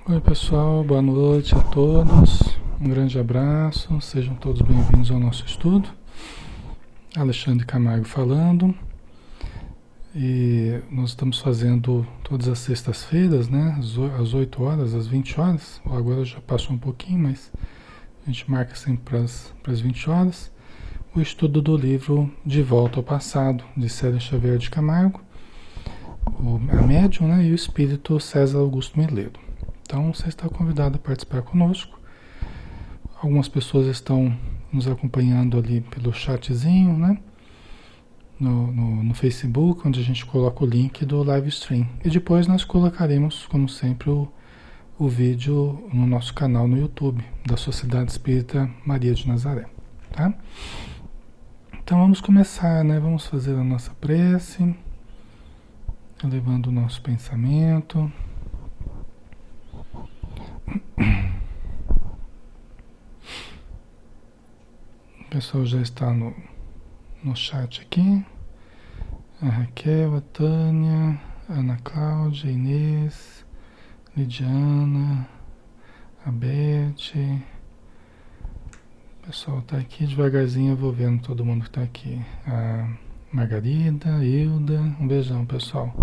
Oi pessoal, boa noite a todos. Um grande abraço, sejam todos bem-vindos ao nosso estudo. Alexandre Camargo falando. E nós estamos fazendo todas as sextas-feiras, né? Às 8 horas, às 20 horas. Agora já passou um pouquinho, mas a gente marca sempre para as 20 horas. O estudo do livro De Volta ao Passado, de Célia Xavier de Camargo, a médium, né? E o espírito César Augusto Meleiro. Então você está convidado a participar conosco. Algumas pessoas estão nos acompanhando ali pelo chatzinho, né? No Facebook, onde a gente coloca o link do live stream. E depois nós colocaremos, como sempre, o vídeo no nosso canal no YouTube, da Sociedade Espírita Maria de Nazaré. Tá? Então vamos começar, né? Vamos fazer a nossa prece, elevando o nosso pensamento. O pessoal já está no chat aqui. A Raquel, a Tânia, a Ana Cláudia, a Inês, Lidiana, a Beth. O pessoal está aqui devagarzinho, eu vou vendo todo mundo que está aqui. A Margarida, a Hilda, um beijão pessoal.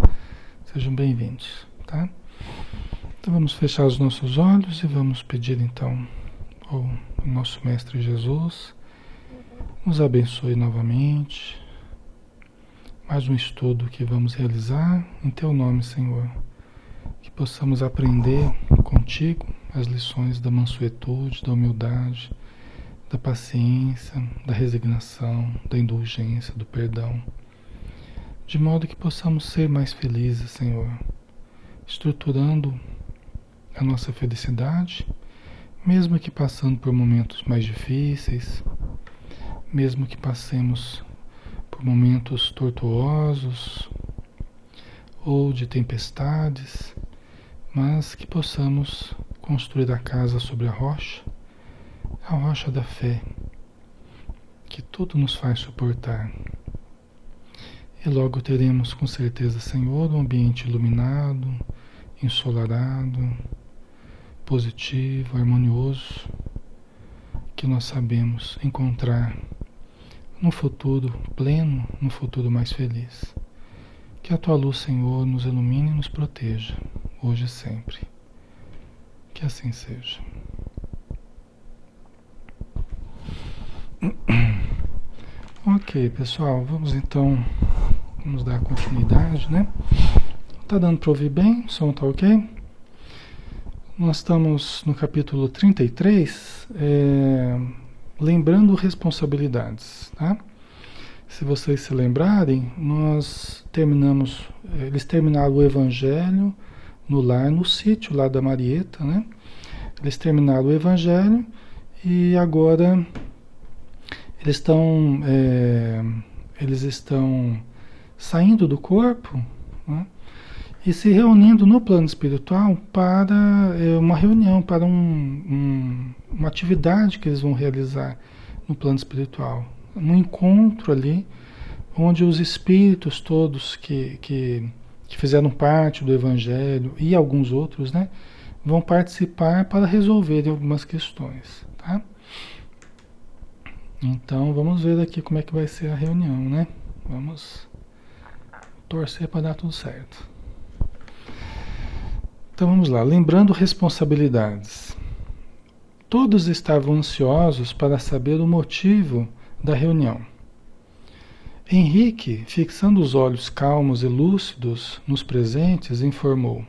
Sejam bem-vindos, tá? Então vamos fechar os nossos olhos e vamos pedir então ao nosso Mestre Jesus nos abençoe novamente. Mais um estudo que vamos realizar em Teu nome, Senhor. Que possamos aprender contigo as lições da mansuetude, da humildade, da paciência, da resignação, da indulgência, do perdão. De modo que possamos ser mais felizes, Senhor, estruturando a nossa felicidade, mesmo que passando por momentos mais difíceis, mesmo que passemos por momentos tortuosos ou de tempestades, mas que possamos construir a casa sobre a rocha da fé, que tudo nos faz suportar. E logo teremos com certeza, Senhor, um ambiente iluminado, ensolarado, positivo, harmonioso, que nós sabemos encontrar no futuro pleno, no futuro mais feliz. Que a Tua luz, Senhor, nos ilumine e nos proteja, hoje e sempre. Que assim seja. Ok, pessoal, vamos dar continuidade, né? Tá dando para ouvir bem? O som tá ok? Nós estamos no capítulo 33, lembrando responsabilidades, tá? Se vocês se lembrarem, eles terminaram o Evangelho no lar, no sítio lá da Marieta, né? Eles terminaram o Evangelho e agora eles estão saindo do corpo, né? E se reunindo no plano espiritual para uma reunião, para uma atividade que eles vão realizar no plano espiritual. Um encontro ali, onde os espíritos todos que fizeram parte do Evangelho e alguns outros, né, vão participar para resolverem algumas questões, tá? Então vamos ver aqui como é que vai ser a reunião, né? Vamos torcer para dar tudo certo. Então vamos lá, lembrando responsabilidades. Todos estavam ansiosos para saber o motivo da reunião. Henrique, fixando os olhos calmos e lúcidos nos presentes, informou: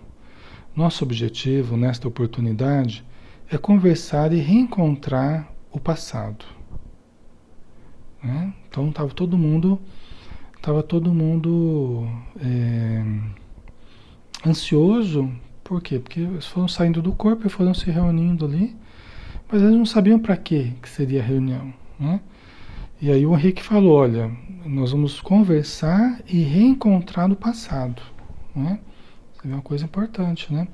nosso objetivo nesta oportunidade é conversar e reencontrar o passado. Né? Então estava todo mundo ansioso. Por quê? Porque eles foram saindo do corpo e foram se reunindo ali, mas eles não sabiam para que seria a reunião, né? E aí o Henrique falou, olha, nós vamos conversar e reencontrar o passado, né? Isso é uma coisa importante, né?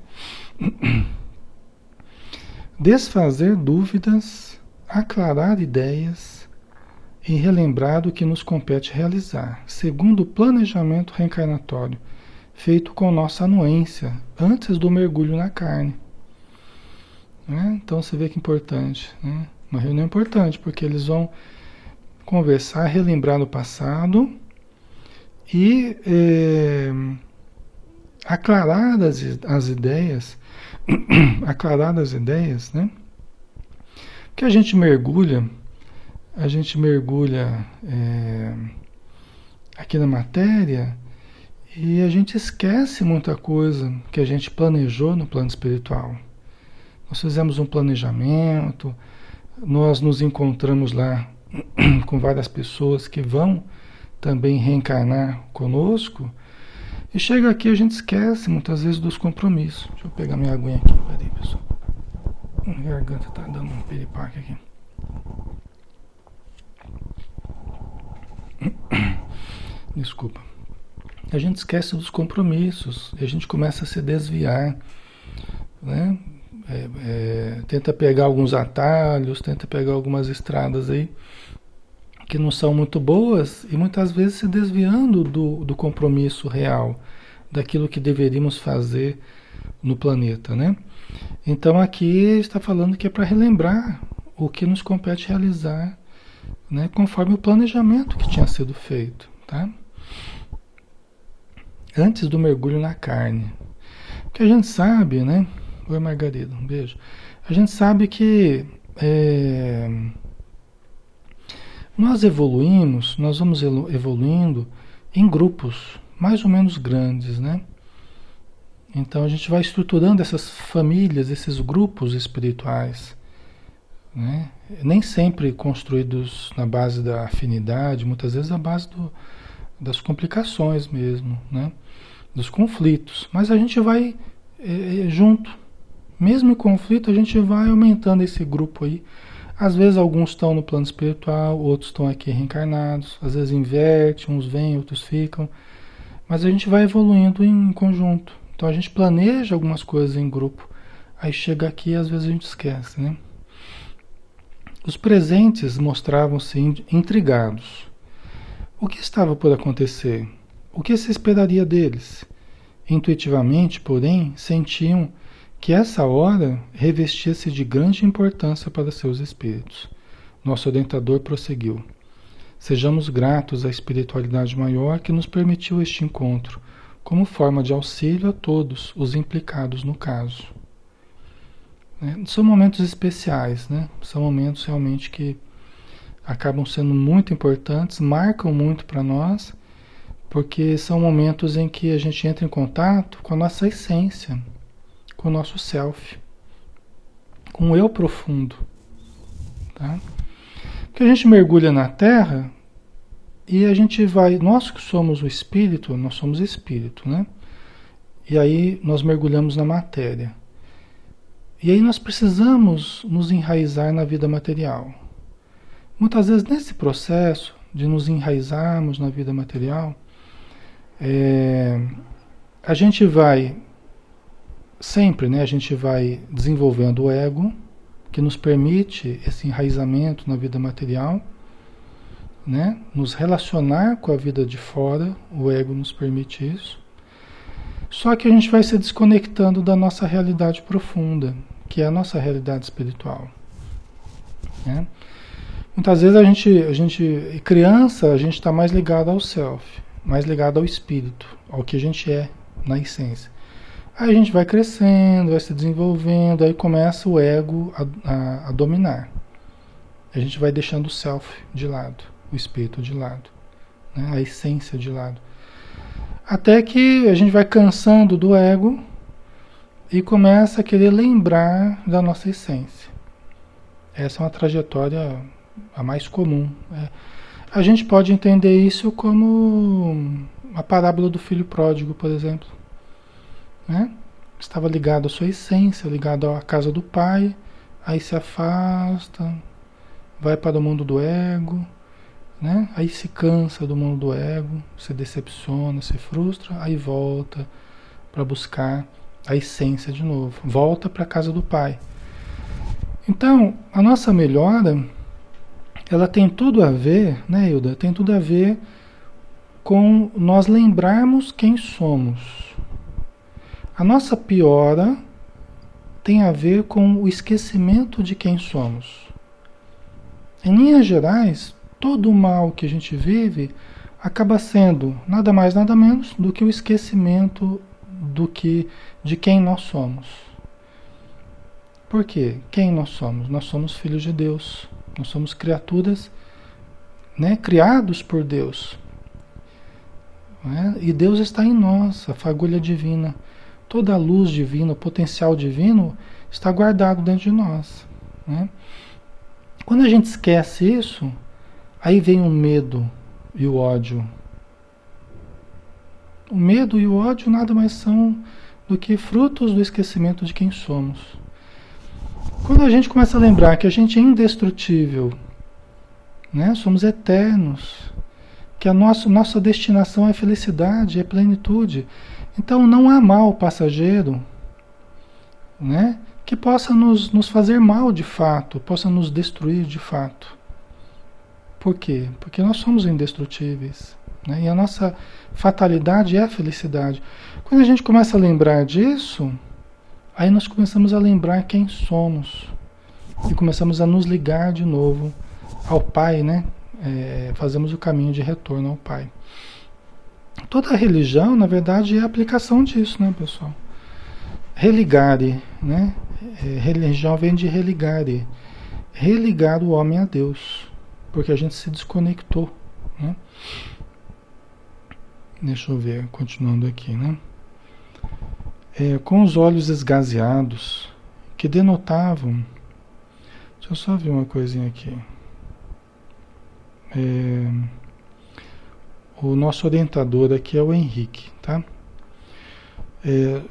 Desfazer dúvidas, aclarar ideias e relembrar o que nos compete realizar, segundo o planejamento reencarnatório, feito com nossa anuência, antes do mergulho na carne. né? Então você vê que importante, né? Uma reunião importante, porque eles vão conversar, relembrar no passado e aclarar as ideias, aclarar as ideias, né? Que a gente mergulha aqui na matéria e a gente esquece muita coisa que a gente planejou no plano espiritual. Nós fizemos um planejamento, nós nos encontramos lá com várias pessoas que vão também reencarnar conosco, e chega aqui a gente esquece muitas vezes dos compromissos. Deixa eu pegar minha aguinha aqui, peraí, pessoal. Minha garganta tá dando um piripaque aqui. Desculpa. A gente esquece dos compromissos e a gente começa a se desviar, né? Tenta pegar alguns atalhos, tenta pegar algumas estradas aí que não são muito boas e muitas vezes se desviando do compromisso real, daquilo que deveríamos fazer no planeta, né? Então aqui está falando que é para relembrar o que nos compete realizar, né? Conforme o planejamento que tinha sido feito, tá? Antes do mergulho na carne. Porque a gente sabe, né? Oi, Margarida, um beijo. A gente sabe que nós vamos evoluindo em grupos mais ou menos grandes, né? Então a gente vai estruturando essas famílias, esses grupos espirituais, né? Nem sempre construídos na base da afinidade, muitas vezes na base das complicações mesmo, né? Dos conflitos. Mas a gente vai junto. Mesmo em conflito, a gente vai aumentando esse grupo aí. Às vezes alguns estão no plano espiritual, outros estão aqui reencarnados. Às vezes inverte, uns vêm, outros ficam. Mas a gente vai evoluindo em conjunto. Então a gente planeja algumas coisas em grupo. Aí chega aqui e às vezes a gente esquece, né? Os presentes mostravam-se intrigados. O que estava por acontecer? O que se esperaria deles? Intuitivamente, porém, sentiam que essa hora revestia-se de grande importância para seus espíritos. Nosso orientador prosseguiu. Sejamos gratos à espiritualidade maior que nos permitiu este encontro, como forma de auxílio a todos os implicados no caso. São momentos especiais, né? São momentos realmente que acabam sendo muito importantes, marcam muito para nós, porque são momentos em que a gente entra em contato com a nossa essência, com o nosso self, com o eu profundo, tá? Porque a gente mergulha na Terra e a gente vai, nós que somos o espírito, nós somos espírito, né? E aí nós mergulhamos na matéria. E aí nós precisamos nos enraizar na vida material. Muitas vezes nesse processo de nos enraizarmos na vida material, a gente vai sempre, né, a gente vai desenvolvendo o ego, que nos permite esse enraizamento na vida material, né, nos relacionar com a vida de fora, o ego nos permite isso. Só que a gente vai se desconectando da nossa realidade profunda, que é a nossa realidade espiritual, né? Muitas vezes a gente, criança, a gente está mais ligado ao self, mais ligado ao espírito, ao que a gente é na essência. Aí a gente vai crescendo, vai se desenvolvendo, aí começa o ego a dominar. A gente vai deixando o self de lado, o espírito de lado, né? A essência de lado. Até que a gente vai cansando do ego e começa a querer lembrar da nossa essência. Essa é uma trajetória a mais comum. A gente pode entender isso como a parábola do filho pródigo, por exemplo, né? Estava ligado à sua essência, ligado à casa do pai, aí se afasta, vai para o mundo do ego, né? Aí se cansa do mundo do ego, se decepciona, se frustra, aí volta para buscar a essência de novo, volta para a casa do pai. Então, a nossa melhora, ela tem tudo a ver, né, Hilda? Tem tudo a ver com nós lembrarmos quem somos. A nossa piora tem a ver com o esquecimento de quem somos. Em linhas gerais, todo o mal que a gente vive acaba sendo nada mais, nada menos do que o esquecimento de quem nós somos. Por quê? Quem nós somos? Nós somos filhos de Deus. Nós somos criaturas, né, criados por Deus. Né? E Deus está em nós, a fagulha divina. Toda a luz divina, o potencial divino está guardado dentro de nós. Né? Quando a gente esquece isso, aí vem o medo e o ódio. O medo e o ódio nada mais são do que frutos do esquecimento de quem somos. Quando a gente começa a lembrar que a gente é indestrutível, né? Somos eternos, que a nossa destinação é felicidade, é plenitude. Então não há mal passageiro, né? Que possa nos fazer mal de fato, possa nos destruir de fato. Por quê? Porque nós somos indestrutíveis, né? E a nossa fatalidade é a felicidade. Quando a gente começa a lembrar disso, aí nós começamos a lembrar quem somos e começamos a nos ligar de novo ao Pai, né? Fazemos o caminho de retorno ao Pai. Toda a religião, na verdade, é a aplicação disso, né, pessoal? Religare, né? Religião vem de religare. Religar o homem a Deus, porque a gente se desconectou, né? Deixa eu ver, continuando aqui, né? Com os olhos esgazeados, que denotavam... Deixa eu só ver uma coisinha aqui. O nosso orientador aqui é o Henrique, tá?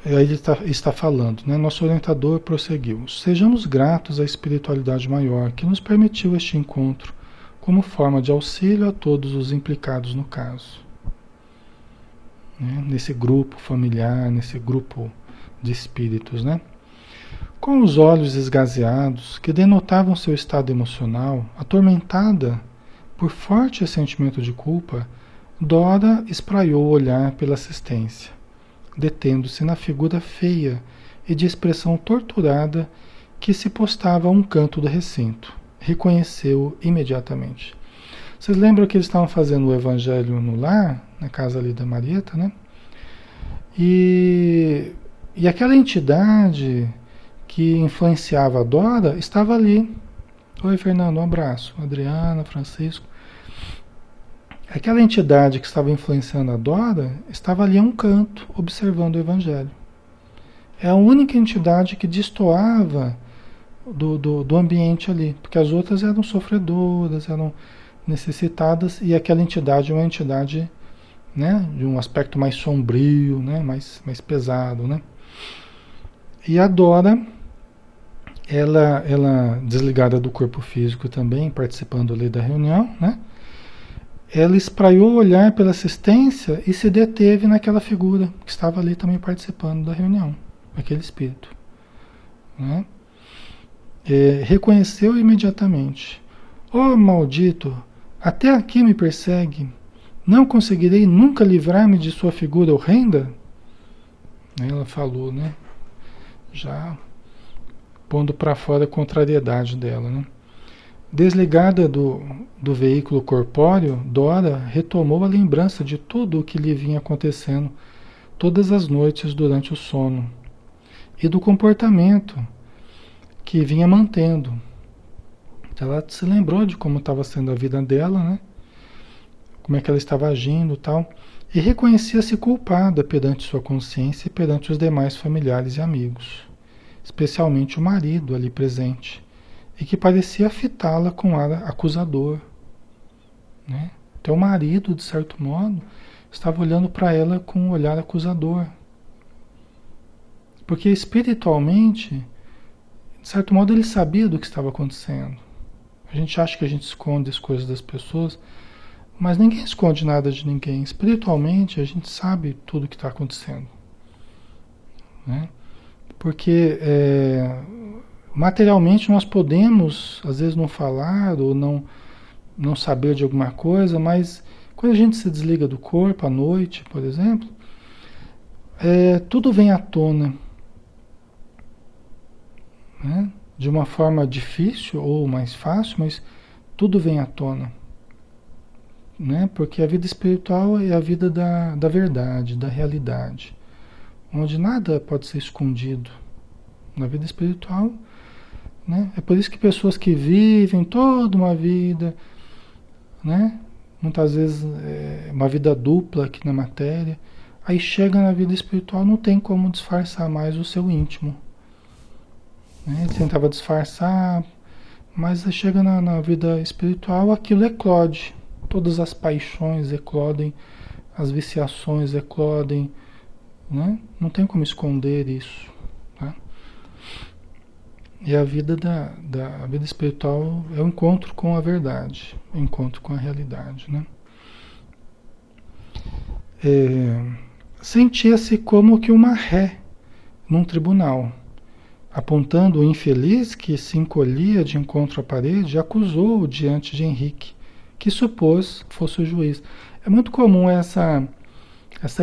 Aí ele está falando, né? Nosso orientador prosseguiu. Sejamos gratos à espiritualidade maior que nos permitiu este encontro como forma de auxílio a todos os implicados no caso. Né? Nesse grupo familiar, nesse grupo de espíritos, né? Com os olhos esgazeados, que denotavam seu estado emocional, atormentada por forte sentimento de culpa, Dora espraiou o olhar pela assistência, detendo-se na figura feia e de expressão torturada que se postava a um canto do recinto. Reconheceu imediatamente. Vocês lembram que eles estavam fazendo o evangelho no lar, na casa ali da Marieta, né? E aquela entidade que influenciava a Dora estava ali. Oi, Fernando, um abraço. Adriana, Francisco. Aquela entidade que estava influenciando a Dora estava ali a um canto, observando o evangelho. É a única entidade que destoava do ambiente ali, porque as outras eram sofredoras, eram necessitadas, e aquela entidade é uma entidade, né, de um aspecto mais sombrio, né, mais pesado, né? E a Dora, ela desligada do corpo físico também, participando ali da reunião, né? Ela espraiou o olhar pela assistência e se deteve naquela figura que estava ali também participando da reunião, aquele espírito, né? Reconheceu imediatamente. Oh, maldito, até aqui me persegue. Não conseguirei nunca livrar-me de sua figura horrenda? Ela falou, né? Já pondo para fora a contrariedade dela, né? Desligada do veículo corpóreo, Dora retomou a lembrança de tudo o que lhe vinha acontecendo todas as noites durante o sono e do comportamento que vinha mantendo. Ela se lembrou de como estava sendo a vida dela, né? Como é que ela estava agindo e tal, e reconhecia-se culpada perante sua consciência e perante os demais familiares e amigos, especialmente o marido ali presente, e que parecia fitá-la com ar acusador, né? Então o marido, de certo modo, estava olhando para ela com um olhar acusador. Porque espiritualmente, de certo modo, ele sabia do que estava acontecendo. A gente acha que a gente esconde as coisas das pessoas, mas ninguém esconde nada de ninguém. Espiritualmente, a gente sabe tudo o que está acontecendo, né? Porque materialmente nós podemos, às vezes, não falar ou não saber de alguma coisa, mas quando a gente se desliga do corpo à noite, por exemplo, tudo vem à tona. né? De uma forma difícil ou mais fácil, mas tudo vem à tona, né? Porque a vida espiritual é a vida da verdade, da realidade, onde nada pode ser escondido. Na vida espiritual, né? É por isso que pessoas que vivem toda uma vida, né? Muitas vezes uma vida dupla aqui na matéria, aí chega na vida espiritual, não tem como disfarçar mais o seu íntimo, né? Ele tentava disfarçar, mas chega na vida espiritual, aquilo eclode. Todas as paixões eclodem, as viciações eclodem, né? Não tem como esconder isso, tá? E a vida a vida espiritual é o encontro com a verdade, o encontro com a realidade, né? Sentia-se como que uma ré num tribunal. Apontando o infeliz que se encolhia de encontro à parede, acusou-o diante de Henrique, que supôs fosse o juiz. É muito comum essa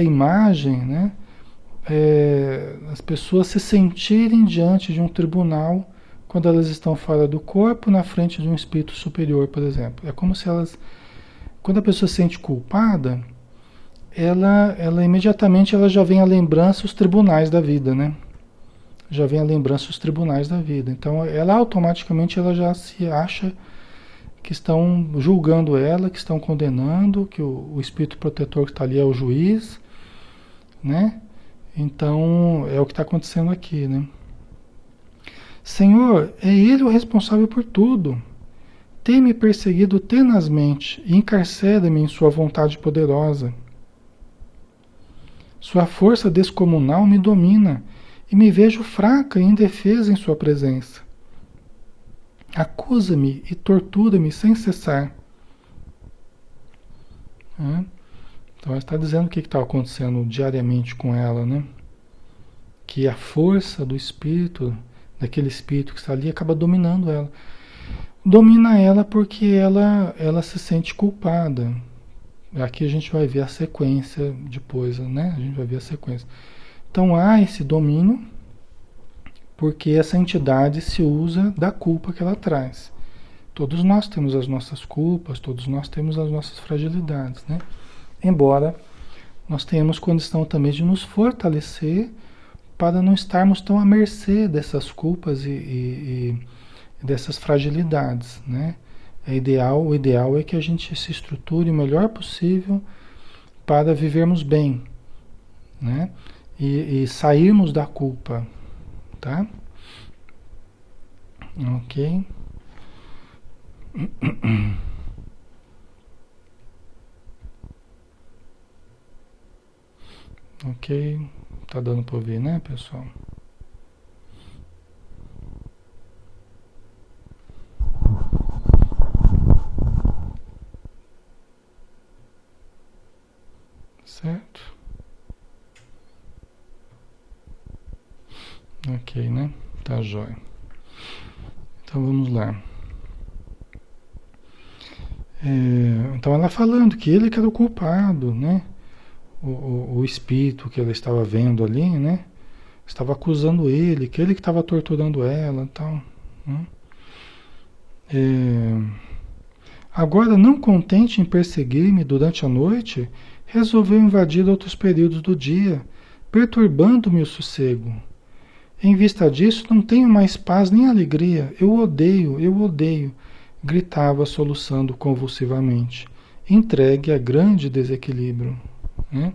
imagem, né? As pessoas se sentirem diante de um tribunal quando elas estão fora do corpo, na frente de um espírito superior, por exemplo. É como se elas, quando a pessoa se sente culpada, ela imediatamente ela já vem à lembrança os tribunais da vida, né? Já vem à lembrança os tribunais da vida. Então, ela automaticamente ela já se acha que estão julgando ela, que estão condenando, que o espírito protetor que está ali é o juiz, né? Então, é o que está acontecendo aqui, né? Senhor, é Ele o responsável por tudo. Tem-me perseguido tenazmente e encarcera-me em sua vontade poderosa. Sua força descomunal me domina e me vejo fraca e indefesa em sua presença. Acusa-me e tortura-me sem cessar. Então ela está dizendo o que está acontecendo diariamente com ela, né? Que a força do espírito, daquele espírito que está ali, acaba dominando ela. Domina ela porque ela se sente culpada. Aqui a gente vai ver a sequência depois, né? A gente vai ver a sequência. Então há esse domínio porque essa entidade se usa da culpa que ela traz. Todos nós temos as nossas culpas, todos nós temos as nossas fragilidades, né? Embora nós tenhamos condição também de nos fortalecer para não estarmos tão à mercê dessas culpas e dessas fragilidades, né? O ideal é que a gente se estruture o melhor possível para vivermos bem, né? E sairmos da culpa, tá? Ok. Ok. Tá dando para ouvir, né, pessoal? Certo? Ok, né? Tá jóia. Então vamos lá. Então ela falando que ele que era o culpado, né? O espírito que ela estava vendo ali, né? Estava acusando ele, que ele que estava torturando ela e tal, né? Agora, não contente em perseguir-me durante a noite, resolveu invadir outros períodos do dia, perturbando-me o sossego. Em vista disso, não tenho mais paz nem alegria. Eu odeio, gritava, soluçando convulsivamente, entregue a grande desequilíbrio, né?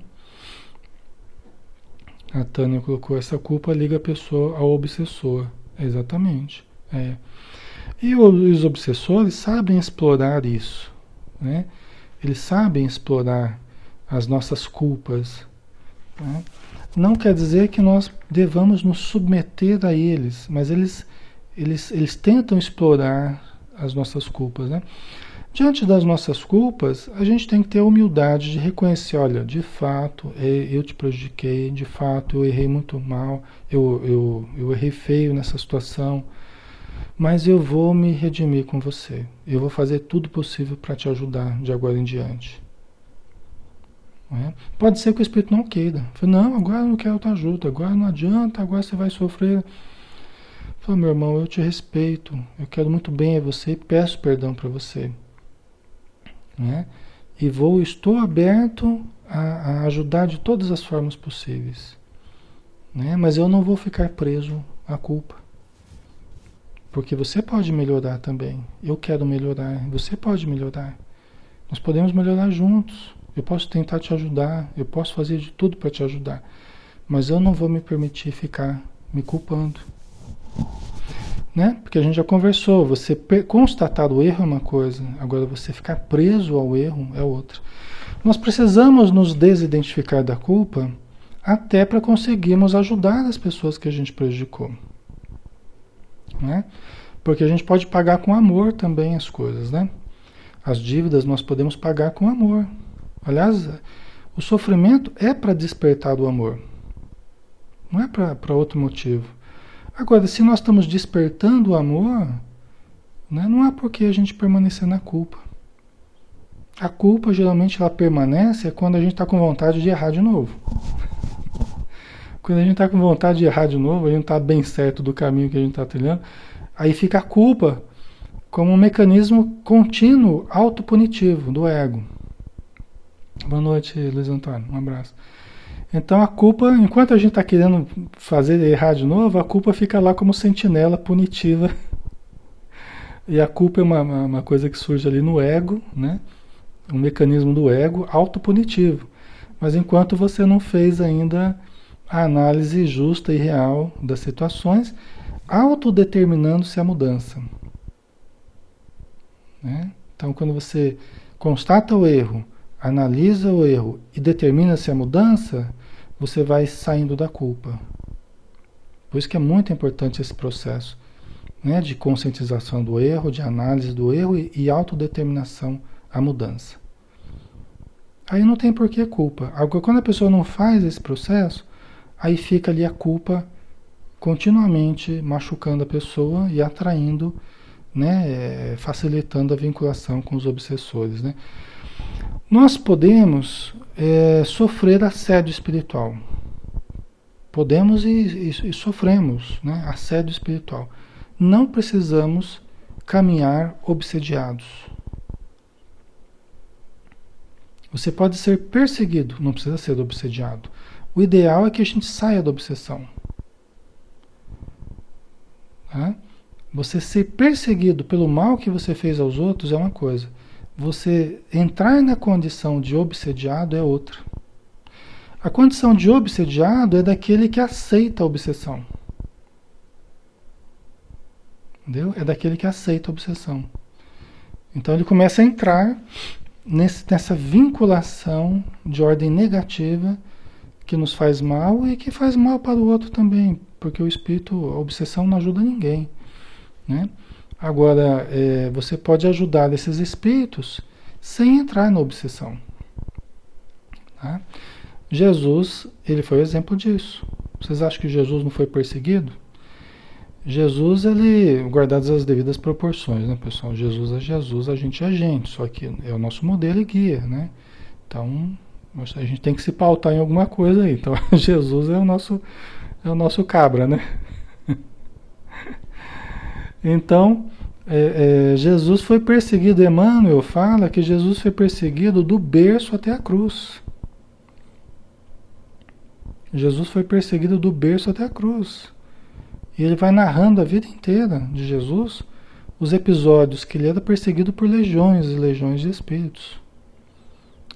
A Tânia colocou: essa culpa liga a pessoa ao obsessor. Exatamente. E os obsessores sabem explorar isso, né? Eles sabem explorar as nossas culpas, né? Não quer dizer que nós devamos nos submeter a eles, mas eles tentam explorar as nossas culpas, né? Diante das nossas culpas, a gente tem que ter a humildade de reconhecer: olha, de fato, eu te prejudiquei, de fato, eu errei muito mal, eu errei feio nessa situação, mas eu vou me redimir com você. Eu vou fazer tudo possível para te ajudar de agora em diante. Não é? Pode ser que o Espírito não queira. Não, agora eu não quero tua ajuda, agora não adianta, agora você vai sofrer. Então, meu irmão, eu te respeito, eu quero muito bem a você e peço perdão para você, né? E estou aberto a ajudar de todas as formas possíveis, né? Mas eu não vou ficar preso à culpa, porque você pode melhorar também. Eu quero melhorar, você pode melhorar. Nós podemos melhorar juntos. Eu posso tentar te ajudar, eu posso fazer de tudo para te ajudar, mas eu não vou me permitir ficar me culpando, né? Porque a gente já conversou, você constatar o erro é uma coisa, agora você ficar preso ao erro é outra. Nós precisamos nos desidentificar da culpa até para conseguirmos ajudar as pessoas que a gente prejudicou, né? Porque a gente pode pagar com amor também as coisas, né? As dívidas nós podemos pagar com amor. Aliás, o sofrimento é para despertar do amor, não é para outro motivo. Agora, se nós estamos despertando o amor, né, não há por que a gente permanecer na culpa. A culpa, geralmente, ela permanece quando a gente está com vontade de errar de novo. Quando a gente está com vontade de errar de novo, a gente está bem certo do caminho que a gente está trilhando, aí fica a culpa como um mecanismo contínuo, autopunitivo do ego. Boa noite, Luiz Antônio. Um abraço. Então a culpa, enquanto a gente está querendo fazer errar de novo, a culpa fica lá como sentinela punitiva. E a culpa é uma coisa que surge ali no ego, né? Um mecanismo do ego autopunitivo. Mas enquanto você não fez ainda a análise justa e real das situações, autodeterminando-se a mudança, né? Então quando você constata o erro, analisa o erro e determina-se a mudança, você vai saindo da culpa. Por isso que é muito importante esse processo, né, de conscientização do erro, de análise do erro e autodeterminação à mudança. Aí não tem por que culpa. Agora, quando a pessoa não faz esse processo, aí fica ali a culpa continuamente machucando a pessoa e atraindo, né, facilitando a vinculação com os obsessores, né? Nós podemos sofrer assédio espiritual. Podemos e sofremos, né, assédio espiritual. Não precisamos caminhar obsediados. Você pode ser perseguido, não precisa ser obsediado. O ideal é que a gente saia da obsessão. Tá? Você ser perseguido pelo mal que você fez aos outros é uma coisa. Você entrar na condição de obsediado é outra. A condição de obsediado é daquele que aceita a obsessão. Entendeu? É daquele que aceita a obsessão. Então ele começa a entrar nessa vinculação de ordem negativa que nos faz mal e que faz mal para o outro também, porque o espírito, a obsessão não ajuda ninguém, né? Agora, você pode ajudar esses espíritos sem entrar na obsessão. Tá? Jesus, ele foi o exemplo disso. Vocês acham que Jesus não foi perseguido? Jesus, ele, guardadas as devidas proporções, né, pessoal? Jesus é Jesus, a gente é gente, só que é o nosso modelo e guia, né? Então, a gente tem que se pautar em alguma coisa aí. Então, Jesus é o nosso cabra, né? Então, Jesus foi perseguido, Emmanuel fala que Jesus foi perseguido do berço até a cruz. Jesus foi perseguido do berço até a cruz. E ele vai narrando a vida inteira de Jesus, os episódios que ele era perseguido por legiões e legiões de espíritos.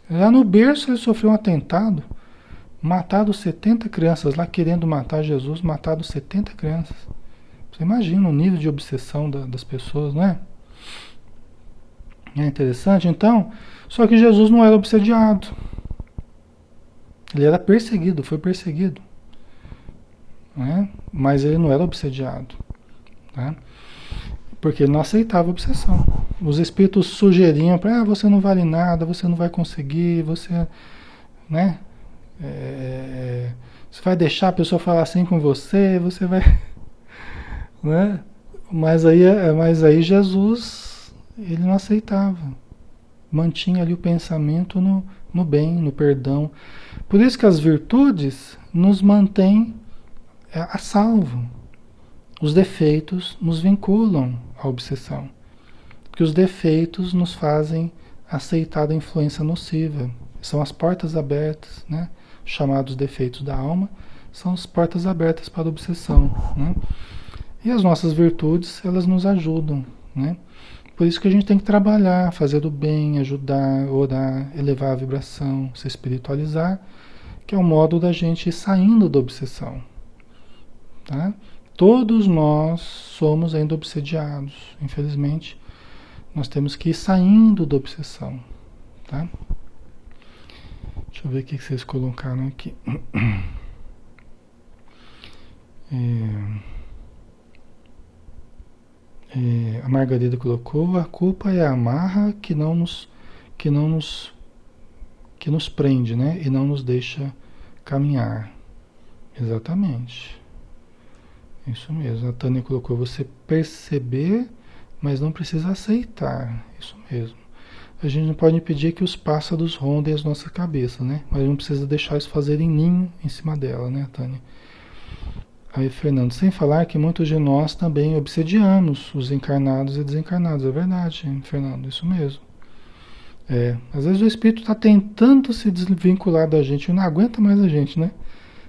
Já no berço ele sofreu um atentado, matado 70 crianças lá, querendo matar Jesus, matado 70 crianças. Você imagina o nível de obsessão das pessoas, não é? É interessante, então, só que Jesus não era obsediado. Ele era perseguido, foi perseguido. Né? Mas ele não era obsediado. Tá? Porque ele não aceitava a obsessão. Os espíritos sugeriam para você não vale nada, você não vai conseguir, você, né? Você vai deixar a pessoa falar assim com você, você vai... Né? Mas aí Jesus, ele não aceitava. Mantinha ali o pensamento no bem, no perdão. Por isso que as virtudes nos mantêm a salvo. Os defeitos nos vinculam à obsessão, porque os defeitos nos fazem aceitar a influência nociva. São as portas abertas, né? Chamados defeitos da alma, são as portas abertas para a obsessão, né? E as nossas virtudes, elas nos ajudam, né? Por isso que a gente tem que trabalhar, fazer o bem, ajudar, orar, elevar a vibração, se espiritualizar, que é o modo da gente ir saindo da obsessão, tá? Todos nós somos ainda obsediados, infelizmente. Nós temos que ir saindo da obsessão, tá? Deixa eu ver o que vocês colocaram aqui. A Margarida colocou: a culpa é a amarra que nos prende, né? E não nos deixa caminhar. Exatamente. Isso mesmo. A Tânia colocou: você perceber, mas não precisa aceitar. Isso mesmo. A gente não pode impedir que os pássaros rondem as nossas cabeças, né? Mas não precisa deixar eles fazerem ninho em cima dela, né, Tânia? Aí, Fernando, sem falar que muitos de nós também obsediamos os encarnados e desencarnados. É verdade, Fernando, isso mesmo. Às vezes o espírito está tentando se desvincular da gente e não aguenta mais a gente, né?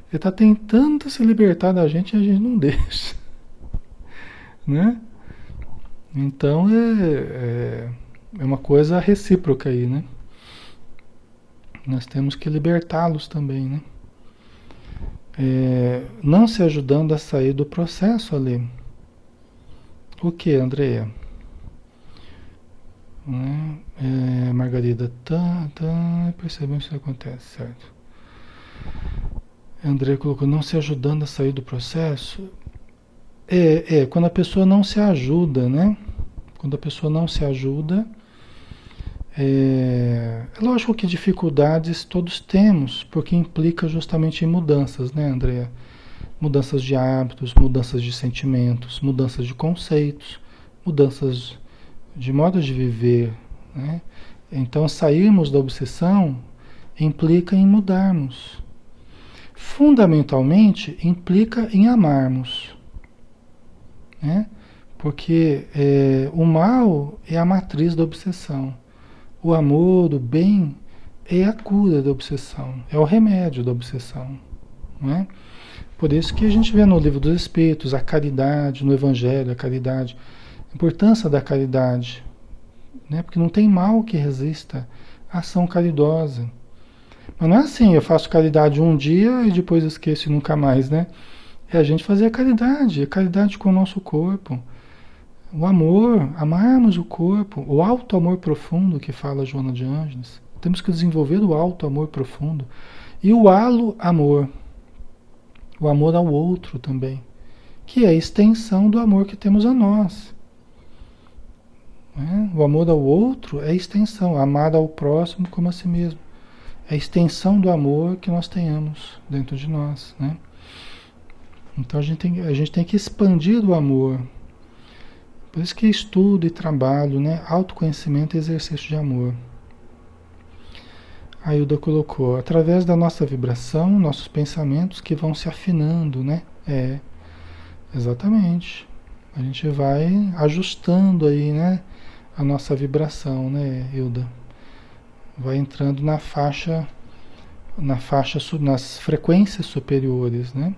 Ele está tentando se libertar da gente e a gente não deixa. Né? Então é uma coisa recíproca aí, né? Nós temos que libertá-los também, né? Não se ajudando a sair do processo ali. O que, Andréia? Margarida, percebemos o que acontece, certo? André colocou: não se ajudando a sair do processo. Quando a pessoa não se ajuda, né? Quando a pessoa não se ajuda, é lógico que dificuldades todos temos, porque implica justamente em mudanças, né, Andrea? Mudanças de hábitos, mudanças de sentimentos, mudanças de conceitos, mudanças de modo de viver, né? Então, sairmos da obsessão implica em mudarmos. Fundamentalmente, implica em amarmos, né? Porque o mal é a matriz da obsessão. O amor, o bem, é a cura da obsessão, é o remédio da obsessão, não é? Por isso que a gente vê no Livro dos Espíritos a caridade, no Evangelho, a caridade, a importância da caridade, né? Porque não tem mal que resista à ação caridosa. Mas não é assim, eu faço caridade um dia e depois esqueço e nunca mais, né? É a gente fazer a caridade com o nosso corpo. O amor, amarmos o corpo, o alto amor profundo que fala Joana de Ângeles. Temos que desenvolver o alto amor profundo. E o halo amor, o amor ao outro também, que é a extensão do amor que temos a nós. O amor ao outro é a extensão, amar ao próximo como a si mesmo. É a extensão do amor que nós tenhamos dentro de nós, né? Então a gente tem que expandir o amor. Por isso que estudo e trabalho, né? Autoconhecimento e exercício de amor. A Hilda colocou: através da nossa vibração, nossos pensamentos que vão se afinando, né? Exatamente. A gente vai ajustando aí, né? A nossa vibração, né, Hilda? Vai entrando nas frequências superiores, né?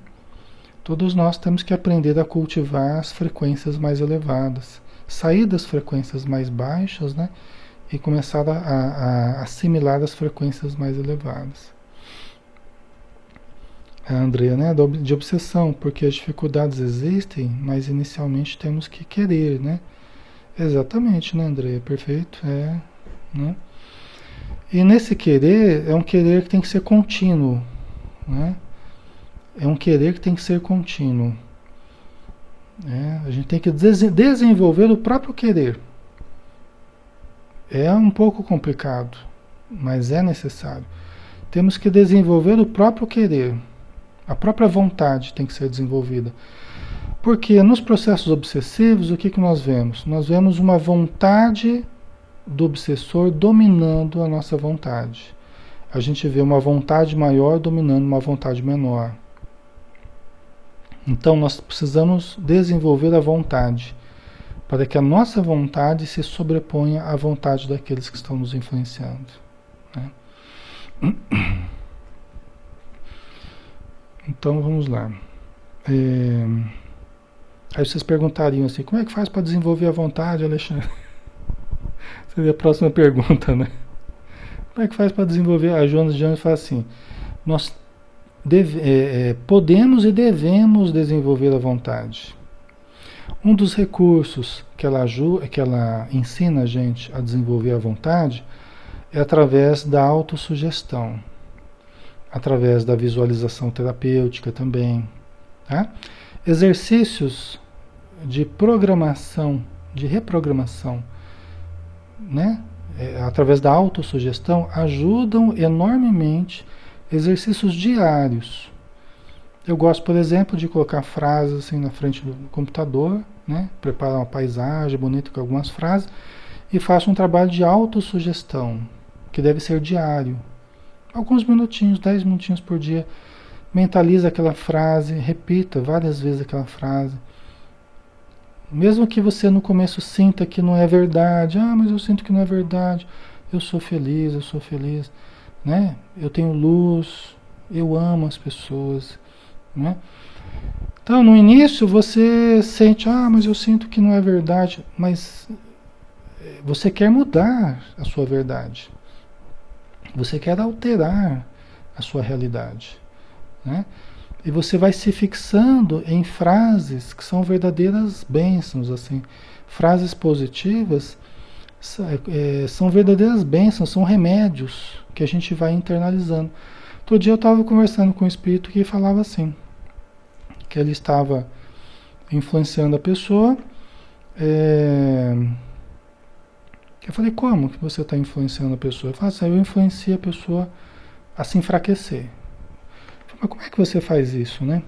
Todos nós temos que aprender a cultivar as frequências mais elevadas, sair das frequências mais baixas, né? E começar a assimilar as frequências mais elevadas. A Andrea, né? De obsessão, porque as dificuldades existem, mas inicialmente temos que querer, né? Exatamente, né, Andrea? Perfeito, né? E nesse querer, é um querer que tem que ser contínuo, né? É um querer que tem que ser contínuo. A gente tem que desenvolver o próprio querer. É um pouco complicado, mas é necessário. Temos que desenvolver o próprio querer. A própria vontade tem que ser desenvolvida. Porque nos processos obsessivos, o que nós vemos? Nós vemos uma vontade do obsessor dominando a nossa vontade. A gente vê uma vontade maior dominando uma vontade menor. Então nós precisamos desenvolver a vontade, para que a nossa vontade se sobreponha à vontade daqueles que estão nos influenciando, né? Então vamos lá. Aí vocês perguntariam assim, como é que faz para desenvolver a vontade, Alexandre? Seria a próxima pergunta, né? Como é que faz para desenvolver? A Jonas fala assim, nós podemos e devemos desenvolver a vontade. Um dos recursos que ela ensina a gente a desenvolver a vontade é através da autossugestão, através da visualização terapêutica também, tá? Exercícios de programação, de reprogramação, né? Através da autossugestão ajudam enormemente, exercícios diários. Eu gosto, por exemplo, de colocar frases assim na frente do computador, né? Preparar uma paisagem bonita com algumas frases e faço um trabalho de autossugestão, que deve ser diário. Alguns minutinhos, 10 minutinhos por dia. Mentaliza aquela frase, repita várias vezes aquela frase. Mesmo que você no começo sinta que não é verdade, mas eu sinto que não é verdade, eu sou feliz, né? Eu tenho luz, eu amo as pessoas, né? Então, no início você sente, mas eu sinto que não é verdade, mas você quer mudar a sua verdade. Você quer alterar a sua realidade, né? E você vai se fixando em frases que são verdadeiras bênçãos, assim. Frases positivas são verdadeiras bênçãos, são remédios que a gente vai internalizando. Outro dia eu estava conversando com um espírito que falava assim, que ele estava influenciando a pessoa. Eu falei, como que você está influenciando a pessoa? Ele falou assim, eu influencio a pessoa a se enfraquecer. Mas como é que você faz isso, né?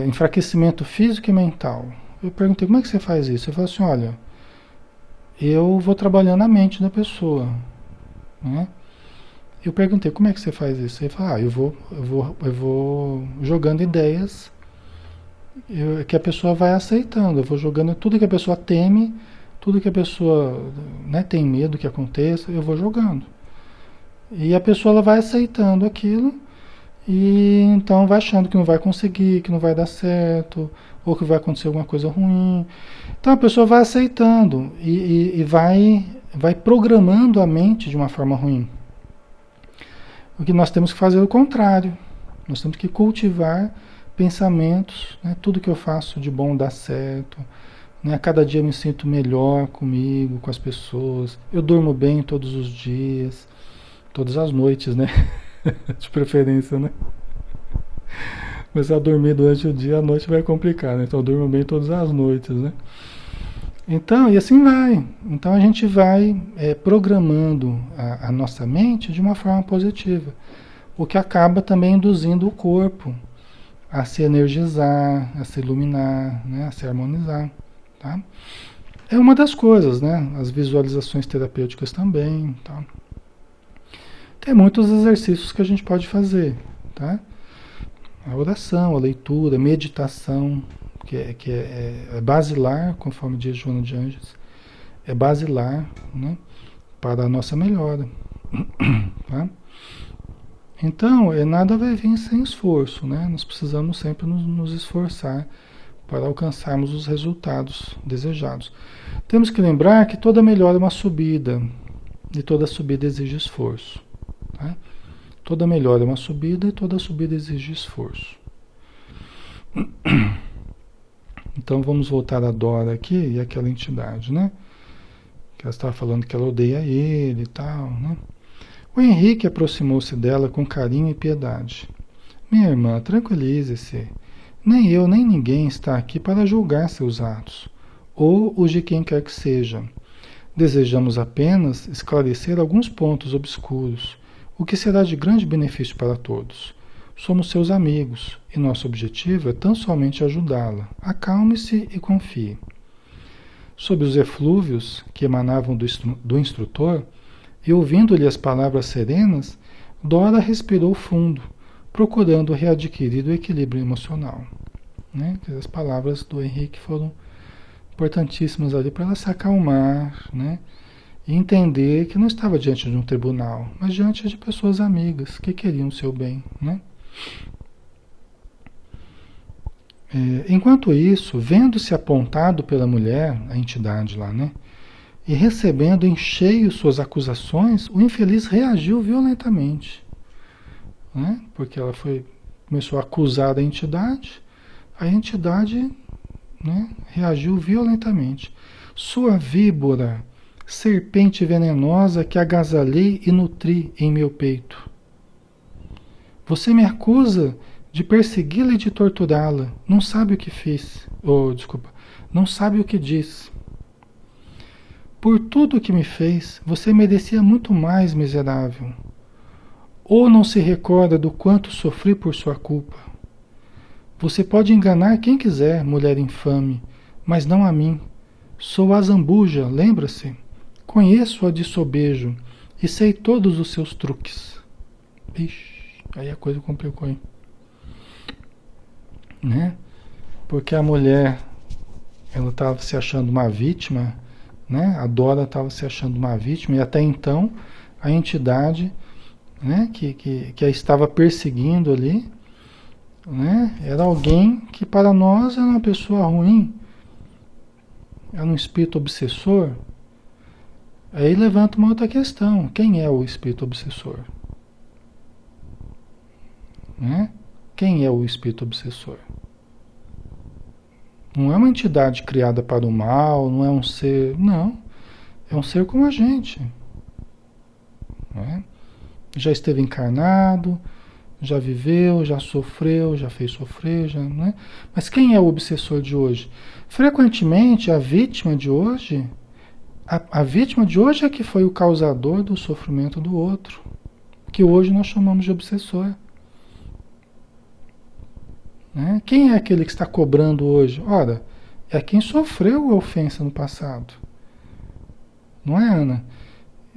Enfraquecimento físico e mental. Eu perguntei, como é que você faz isso? Ele falou assim, olha, eu vou trabalhando a mente da pessoa, né? Eu perguntei, como é que você faz isso? Ele falou, eu vou jogando ideias que a pessoa vai aceitando. Eu vou jogando tudo que a pessoa teme, tudo que a pessoa, né, tem medo que aconteça, eu vou jogando. E a pessoa ela vai aceitando aquilo. E então vai achando que não vai conseguir, que não vai dar certo, ou que vai acontecer alguma coisa ruim. Então a pessoa vai aceitando e vai programando a mente de uma forma ruim. O que nós temos que fazer é o contrário. Nós temos que cultivar pensamentos, né? Tudo que eu faço de bom dá certo, né? Cada dia eu me sinto melhor comigo, com as pessoas. Eu durmo bem todos os dias, todas as noites, né? De preferência, né? Começar a dormir durante o dia, a noite vai complicar, né? Então eu durmo bem todas as noites, né? Então, e assim vai. Então a gente vai programando a nossa mente de uma forma positiva, o que acaba também induzindo o corpo a se energizar, a se iluminar, né? A se harmonizar, tá? É uma das coisas, né? As visualizações terapêuticas também, tá? Tem muitos exercícios que a gente pode fazer, tá? A oração, a leitura, a meditação, que é basilar, conforme diz Joana de Ângeles, é basilar, né, para a nossa melhora, tá? Então, nada vai vir sem esforço, né? Nós precisamos sempre nos esforçar para alcançarmos os resultados desejados. Temos que lembrar que toda melhora é uma subida, e toda subida exige esforço. Tá? Toda melhora é uma subida e toda subida exige esforço. Então vamos voltar a Dora aqui e aquela entidade, né? Que ela estava falando que ela odeia ele e tal, né? O Henrique aproximou-se dela com carinho e piedade. Minha irmã, tranquilize-se. Nem eu, nem ninguém está aqui para julgar seus atos, ou os de quem quer que seja. Desejamos apenas esclarecer alguns pontos obscuros, o que será de grande benefício para todos. Somos seus amigos e nosso objetivo é tão somente ajudá-la. Acalme-se e confie. Sob os eflúvios que emanavam do instrutor, e ouvindo-lhe as palavras serenas, Dora respirou fundo, procurando readquirir o equilíbrio emocional. Né? As palavras do Henrique foram importantíssimas ali para ela se acalmar, né? E entender que não estava diante de um tribunal, mas diante de pessoas amigas que queriam o seu bem, né? Enquanto isso, vendo-se apontado pela mulher, a entidade lá, né? E recebendo em cheio suas acusações, o infeliz reagiu violentamente, né? Porque ela começou a acusar a entidade, né, reagiu violentamente. Sua víbora, serpente venenosa que agasalhei e nutri em meu peito. Você me acusa de persegui-la e de torturá-la. Não sabe o que fiz. Não sabe o que diz. Por tudo o que me fez, você merecia muito mais, miserável. Ou não se recorda do quanto sofri por sua culpa. Você pode enganar quem quiser, mulher infame, mas não a mim. Sou a Zambuja, lembra-se? Conheço-a de sobejo e sei todos os seus truques. Ixi, aí a coisa complicou, hein? Né? Porque a mulher, ela estava se achando uma vítima, né? A Dora estava se achando uma vítima e até então a entidade, né, que a estava perseguindo ali, né, era alguém que para nós era uma pessoa ruim, era um espírito obsessor. Aí levanta uma outra questão: quem é o espírito obsessor? Né? Quem é o espírito obsessor? Não é uma entidade criada para o mal, não é um ser, não, é um ser como a gente, né? Já esteve encarnado, já viveu, já sofreu, já fez sofrer, já, né? Mas quem é o obsessor de hoje? Frequentemente a vítima de hoje, a vítima de hoje é que foi o causador do sofrimento do outro, que hoje nós chamamos de obsessor. Né? Quem é aquele que está cobrando hoje? Ora, é quem sofreu a ofensa no passado. Não é, Ana?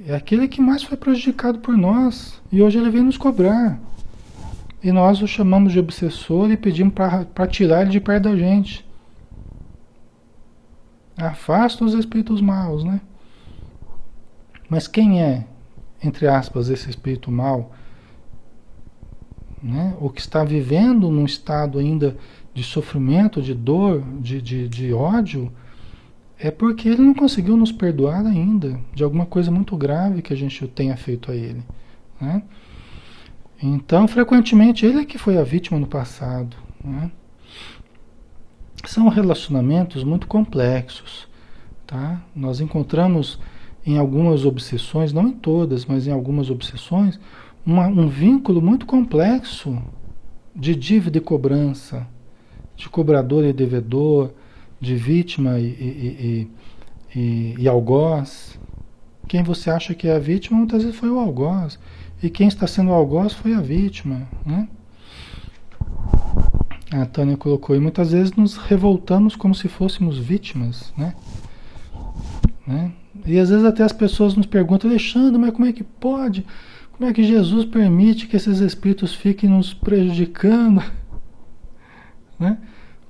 É aquele que mais foi prejudicado por nós. E hoje ele vem nos cobrar. E nós o chamamos de obsessor e pedimos para tirar ele de perto da gente. Afasta os espíritos maus, né? Mas quem é, entre aspas, esse espírito mau? Né? O que está vivendo num estado ainda de sofrimento, de dor, de ódio, é porque ele não conseguiu nos perdoar ainda de alguma coisa muito grave que a gente tenha feito a ele. Né? Então, frequentemente, ele é que foi a vítima no passado. Né? São relacionamentos muito complexos. Tá? Nós encontramos em algumas obsessões, não em todas, mas em algumas obsessões, um vínculo muito complexo de dívida e cobrança, de cobrador e devedor, de vítima e algoz. Quem você acha que é a vítima, muitas vezes foi o algoz. E quem está sendo o algoz foi a vítima. Né? A Tânia colocou, e muitas vezes nos revoltamos como se fôssemos vítimas. Né? E às vezes até as pessoas nos perguntam: Alexandre, mas como é que pode? Como é que Jesus permite que esses espíritos fiquem nos prejudicando? Né?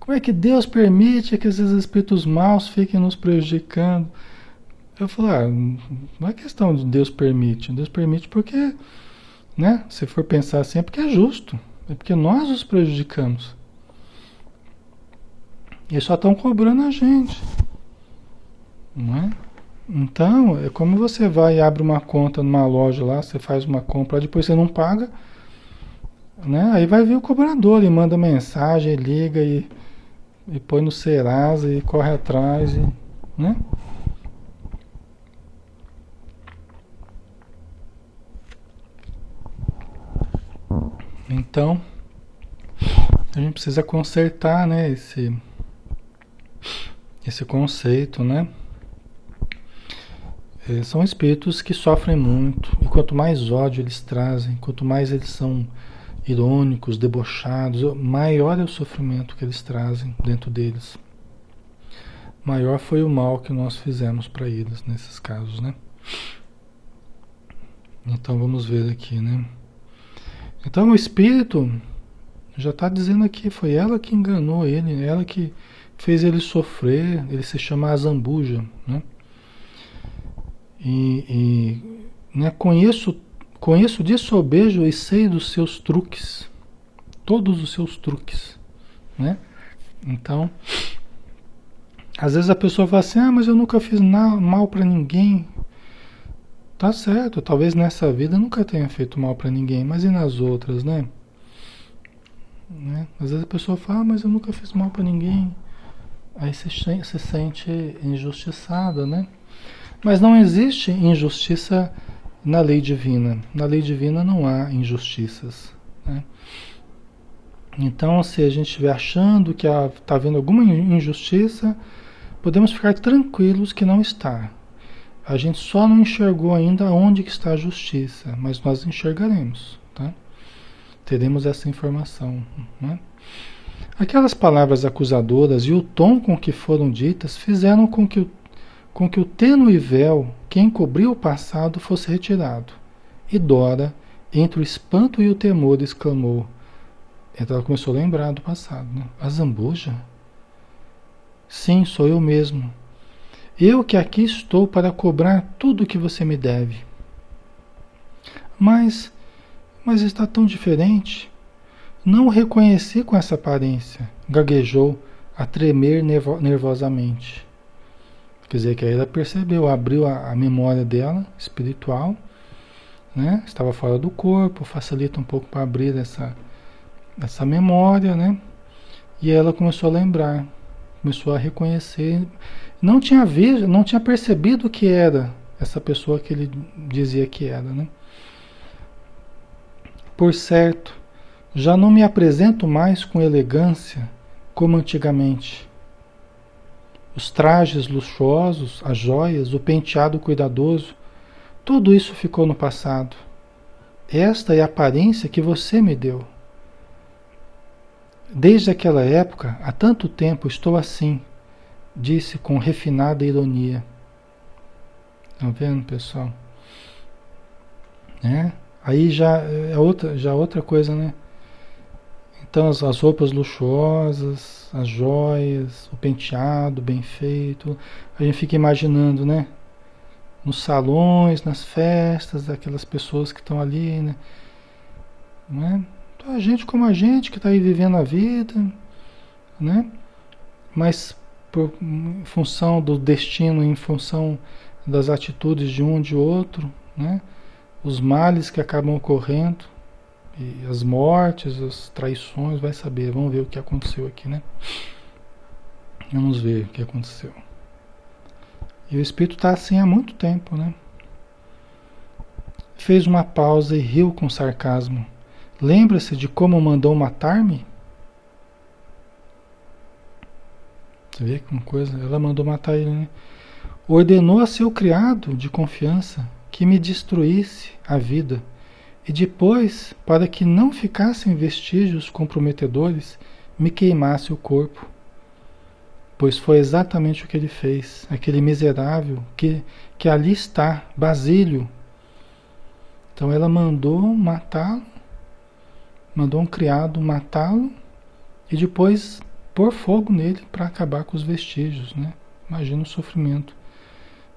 Como é que Deus permite que esses espíritos maus fiquem nos prejudicando? Eu falo, não é questão de Deus permite. Deus permite porque, né, se for pensar assim, é porque é justo. É porque nós os prejudicamos. Eles só estão cobrando a gente. Não é? Então, é como você vai e abre uma conta numa loja lá, você faz uma compra, depois você não paga, né? Aí vai vir o cobrador e manda mensagem, liga e põe no Serasa e corre atrás, né? Então, a gente precisa consertar, né, esse conceito, né? São espíritos que sofrem muito, e quanto mais ódio eles trazem, quanto mais eles são irônicos, debochados, maior é o sofrimento que eles trazem dentro deles. Maior foi o mal que nós fizemos para eles nesses casos, né? Então vamos ver aqui, né? Então o espírito já está dizendo aqui, foi ela que enganou ele, ela que fez ele sofrer, ele se chama Azambuja, né? Né, conheço de sobejo e sei dos seus truques, todos os seus truques, né? Então, às vezes a pessoa fala assim, mas eu nunca fiz mal para ninguém. Tá certo, talvez nessa vida nunca tenha feito mal para ninguém, mas e nas outras, né? Às vezes a pessoa fala, mas eu nunca fiz mal para ninguém. Aí se sente injustiçada, né? Mas não existe injustiça na lei divina. Na lei divina não há injustiças, né? Então, se a gente estiver achando que está havendo alguma injustiça, podemos ficar tranquilos que não está. A gente só não enxergou ainda onde que está a justiça, mas nós enxergaremos, tá? Teremos essa informação, né? Aquelas palavras acusadoras e o tom com que foram ditas fizeram com que o tênue véu que encobriu o passado fosse retirado. E Dora, entre o espanto e o temor, exclamou. Então ela começou a lembrar do passado, né? A Zambuja? Sim, sou eu mesmo. Eu que aqui estou para cobrar tudo o que você me deve. Mas está tão diferente. Não o reconheci com essa aparência. Gaguejou a tremer nervosamente. Quer dizer que aí ela percebeu, abriu a memória dela, espiritual, né? Estava fora do corpo, facilita um pouco para abrir essa memória, né? E ela começou a lembrar, começou a reconhecer. Não tinha visto, não tinha percebido que era essa pessoa que ele dizia que era, né? Por certo, já não me apresento mais com elegância como antigamente. Os trajes luxuosos, as joias, o penteado cuidadoso, tudo isso ficou no passado. Esta é a aparência que você me deu. Desde aquela época, há tanto tempo, estou assim, disse com refinada ironia. Estão vendo, pessoal? Aí já é outra coisa, né? Então as roupas luxuosas, as joias, o penteado bem feito, a gente fica imaginando, né? Nos salões, nas festas, aquelas pessoas que estão ali, né? Não é? Então, a gente como a gente que está aí vivendo a vida, né? Mas em função do destino, em função das atitudes de um e de outro, né? Os males que acabam ocorrendo, e as mortes, as traições, vai saber, vamos ver o que aconteceu aqui, né? Vamos ver o que aconteceu. E o espírito está assim há muito tempo, né? Fez uma pausa e riu com sarcasmo. Lembra-se de como mandou matar-me? Você vê que uma coisa? Ela mandou matar ele, né? Ordenou a seu criado de confiança que me destruísse a vida. E depois, para que não ficassem vestígios comprometedores, me queimasse o corpo. Pois foi exatamente o que ele fez, aquele miserável que ali está, Basílio. Então ela mandou matá-lo, mandou um criado matá-lo e depois pôr fogo nele para acabar com os vestígios, né? Imagina o sofrimento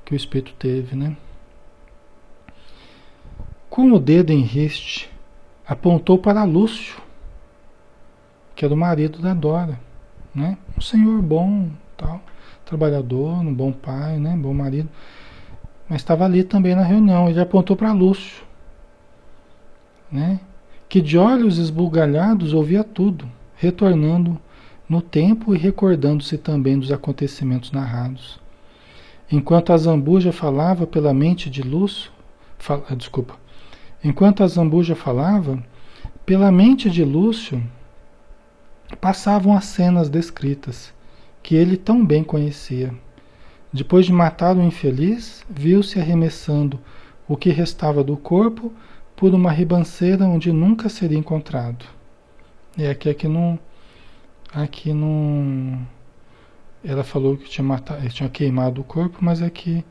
que o espírito teve, né? Com o dedo em riste, apontou para Lúcio, que era o marido da Dora, né? Um senhor bom, tal, trabalhador, um bom pai, né? Bom marido, mas estava ali também na reunião. Ele apontou para Lúcio, né? Que de olhos esbugalhados ouvia tudo, retornando no tempo e recordando-se também dos acontecimentos narrados. Enquanto a Zambuja falava pela mente de Lúcio, enquanto a Zambuja falava, pela mente de Lúcio passavam as cenas descritas, que ele tão bem conhecia. Depois de matar o infeliz, viu-se arremessando o que restava do corpo por uma ribanceira onde nunca seria encontrado. E aqui não, ela falou que tinha queimado o corpo, mas é que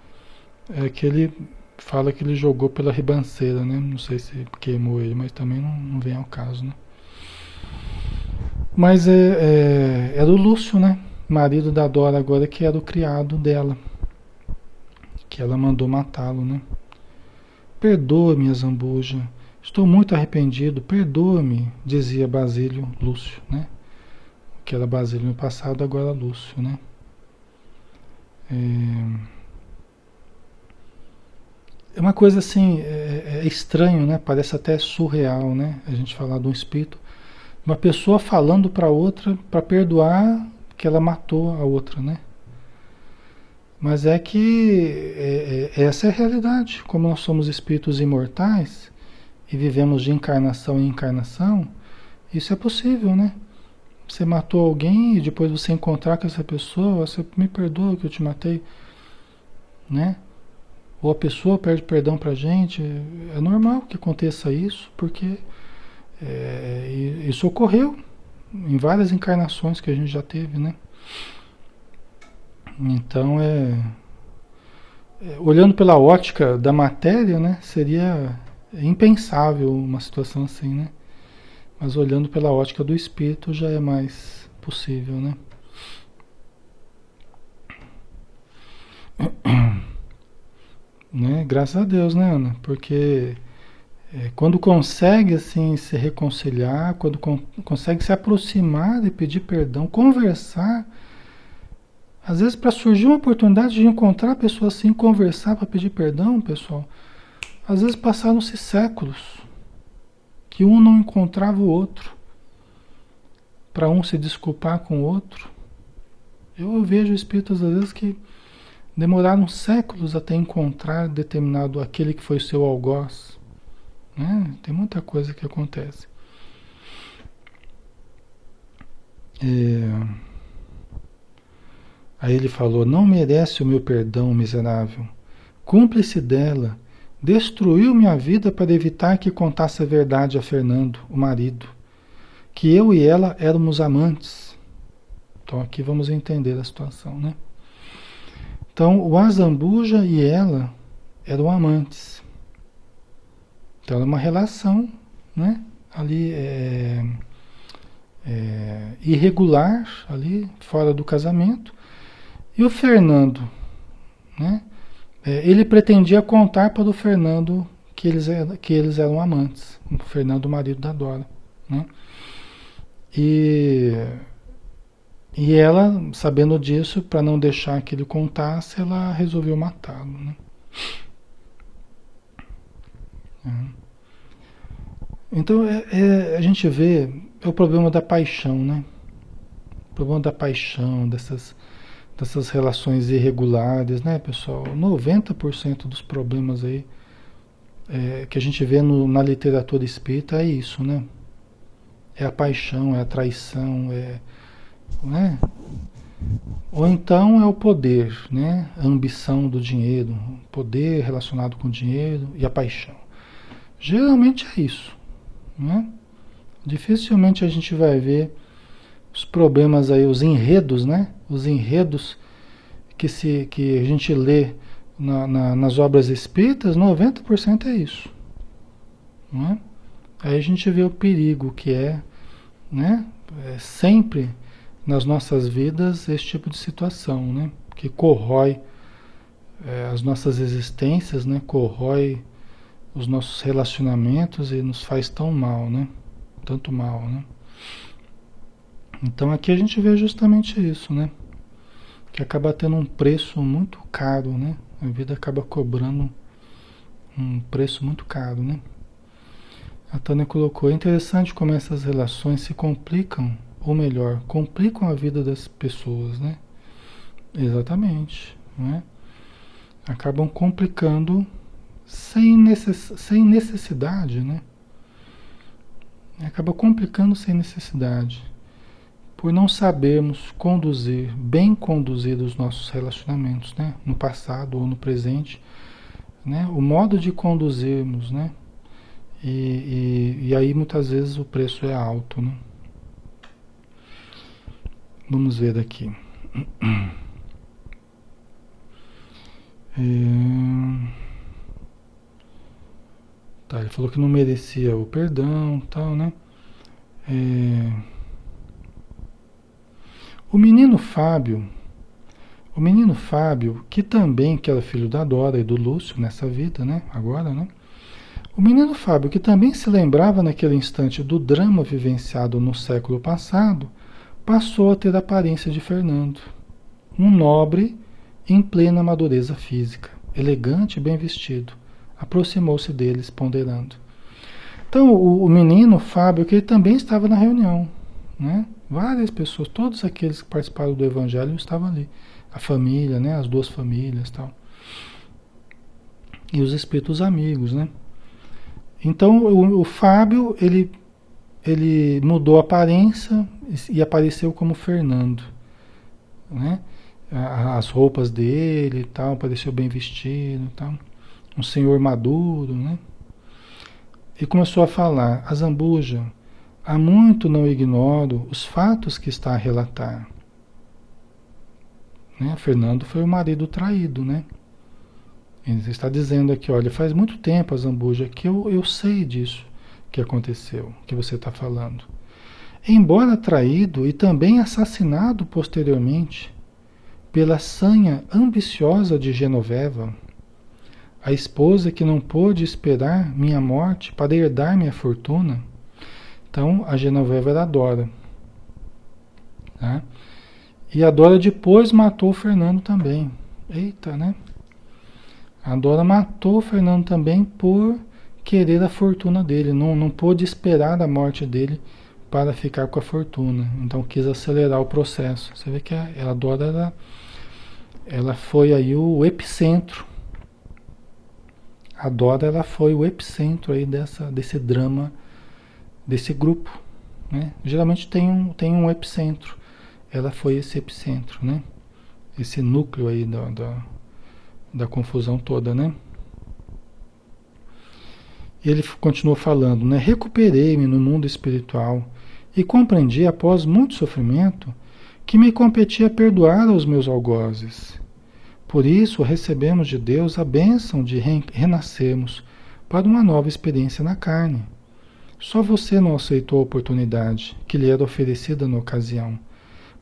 ele Fala que ele jogou pela ribanceira, né? Não sei se queimou ele, mas também não vem ao caso, né? Mas era o Lúcio, né? Marido da Dora agora, que era o criado dela, que ela mandou matá-lo, né? Perdoa-me, Zambuja. Estou muito arrependido. Perdoa-me, dizia Basílio Lúcio, né? Que era Basílio no passado, agora Lúcio, né? É uma coisa assim, é estranho, né? Parece até surreal, né? A gente falar de um espírito, uma pessoa falando para outra para perdoar que ela matou a outra, né? Mas é que essa é a realidade. Como nós somos espíritos imortais e vivemos de encarnação em encarnação, isso é possível, né? Você matou alguém e depois você encontrar com essa pessoa, você me perdoa que eu te matei, né? Ou a pessoa pede perdão pra gente. É normal que aconteça isso, porque isso ocorreu em várias encarnações que a gente já teve, né? Então olhando pela ótica da matéria, né, seria impensável uma situação assim, né? Mas olhando pela ótica do espírito já é mais possível, né? Né? Graças a Deus, né, Ana? Porque quando consegue assim se reconciliar, quando consegue se aproximar e pedir perdão, conversar, às vezes para surgir uma oportunidade de encontrar a pessoa assim, conversar para pedir perdão, pessoal, às vezes passaram-se séculos que um não encontrava o outro, para um se desculpar com o outro. Eu vejo espíritos às vezes que demoraram séculos até encontrar determinado aquele que foi seu algoz, né? Tem muita coisa que acontece. Aí ele falou: não merece o meu perdão, miserável. Cúmplice dela, destruiu minha vida para evitar que contasse a verdade a Fernando, o marido, que eu e ela éramos amantes. Então aqui vamos entender a situação, né? Então o Azambuja e ela eram amantes. Então era uma relação, né? Ali irregular, ali fora do casamento. E o Fernando, né? Ele pretendia contar para o Fernando que eles eram amantes. O Fernando, o marido da Dora, né? E ela, sabendo disso, para não deixar que ele contasse, ela resolveu matá-lo, né? Então a gente vê o problema da paixão, né? O problema da paixão, dessas relações irregulares, né, pessoal? 90% dos problemas aí que a gente vê na literatura espírita é isso, né? É a paixão, é a traição, né? Ou então é o poder, né? A ambição do dinheiro, poder relacionado com o dinheiro e a paixão. Geralmente é isso, né? Dificilmente a gente vai ver os problemas aí, os enredos, né? Os enredos que a gente lê nas obras espíritas, 90% é isso, não é? Aí a gente vê o perigo que né? Sempre nas nossas vidas esse tipo de situação, né? Que corrói as nossas existências, né? Corrói os nossos relacionamentos e nos faz tão mal, né? Tanto mal, né? Então aqui a gente vê justamente isso, né? Que acaba tendo um preço muito caro, né? A vida acaba cobrando um preço muito caro, né? A Tânia colocou: é interessante como essas relações se complicam, ou melhor, complicam a vida das pessoas, né? Exatamente, né? Acabam complicando sem necessidade, né? Acaba complicando sem necessidade, por não sabermos bem conduzir os nossos relacionamentos, né? No passado ou no presente, né? O modo de conduzirmos, né? E aí muitas vezes o preço é alto, né? Vamos ver daqui. Tá, ele falou que não merecia o perdão, tal, né? É, o menino Fábio, que também, que era filho da Dora e do Lúcio nessa vida, né? Agora, né? O menino Fábio, que também se lembrava naquele instante do drama vivenciado no século passado, passou a ter a aparência de Fernando, um nobre em plena madureza física, elegante e bem vestido. Aproximou-se deles, ponderando. Então, o menino Fábio, que ele também estava na reunião, né? Várias pessoas, todos aqueles que participaram do Evangelho estavam ali. A família, né? As duas famílias, tal. E os espíritos amigos, né? Então, o Fábio, ele mudou a aparência e apareceu como Fernando, né? As roupas dele e tal, apareceu bem vestido e tal. Um senhor maduro, né? E começou a falar: Azambuja, há muito não ignoro os fatos que está a relatar. Né? Fernando foi o marido traído, né? Ele está dizendo aqui, olha, faz muito tempo, Azambuja, que eu sei disso que aconteceu, que você está falando. Embora traído e também assassinado posteriormente pela sanha ambiciosa de Genoveva, a esposa que não pôde esperar minha morte para herdar minha fortuna. Então, a Genoveva era a Dora. Tá? E a Dora depois matou o Fernando também. Eita, né? A Dora matou o Fernando também por querer a fortuna dele. Não pôde esperar a morte dele para ficar com a fortuna. Então, quis acelerar o processo. Você vê que a Dora, ela foi aí o epicentro. A Dora, ela foi o epicentro aí desse drama, desse grupo, né? Geralmente tem um epicentro. Ela foi esse epicentro, né? Esse núcleo aí da confusão toda, né? E ele continuou falando, né? Recuperei-me no mundo espiritual e compreendi, após muito sofrimento, que me competia perdoar aos meus algozes. Por isso, recebemos de Deus a bênção de renascermos para uma nova experiência na carne. Só você não aceitou a oportunidade que lhe era oferecida na ocasião,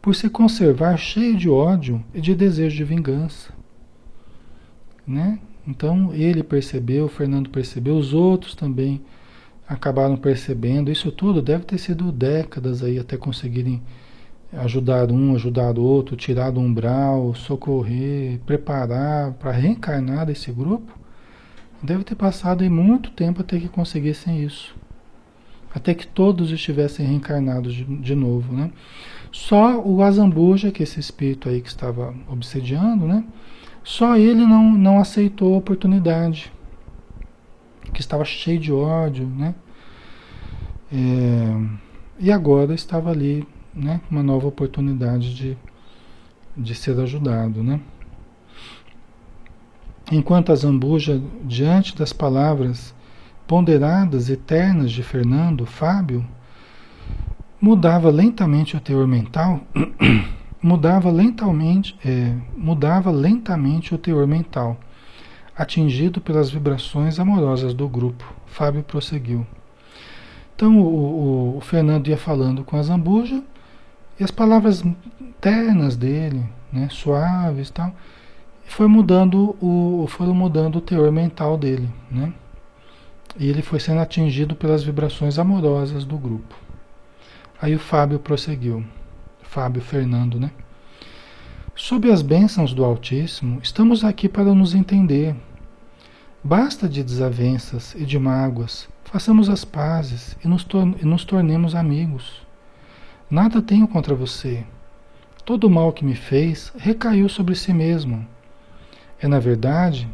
por se conservar cheio de ódio e de desejo de vingança. Né? Então, ele percebeu, o Fernando percebeu, os outros também acabaram percebendo. Isso tudo deve ter sido décadas aí até conseguirem ajudar um, ajudar o outro, tirar do umbral, socorrer, preparar para reencarnar esse grupo. Deve ter passado aí muito tempo até que conseguissem isso. Até que todos estivessem reencarnados de novo, né? Só o Azambuja, que é esse espírito aí que estava obsediando, né? Só ele não aceitou a oportunidade, que estava cheio de ódio, né? E agora estava ali, né? Uma nova oportunidade de ser ajudado, né? Enquanto Azambuja, diante das palavras ponderadas e ternas de Fernando, Fábio, mudava lentamente o teor mental, mudava lentamente o teor mental, atingido pelas vibrações amorosas do grupo. Fábio prosseguiu. Então o Fernando ia falando com a Zambuja e as palavras ternas dele, né, suaves e tal, foram mudando o teor mental dele, né? E ele foi sendo atingido pelas vibrações amorosas do grupo. Aí o Fábio prosseguiu. Fábio Fernando, né? Sob as bênçãos do Altíssimo, estamos aqui para nos entender. Basta de desavenças e de mágoas. Façamos as pazes e nos tornemos amigos. Nada tenho contra você. Todo o mal que me fez recaiu sobre si mesmo. E na verdade,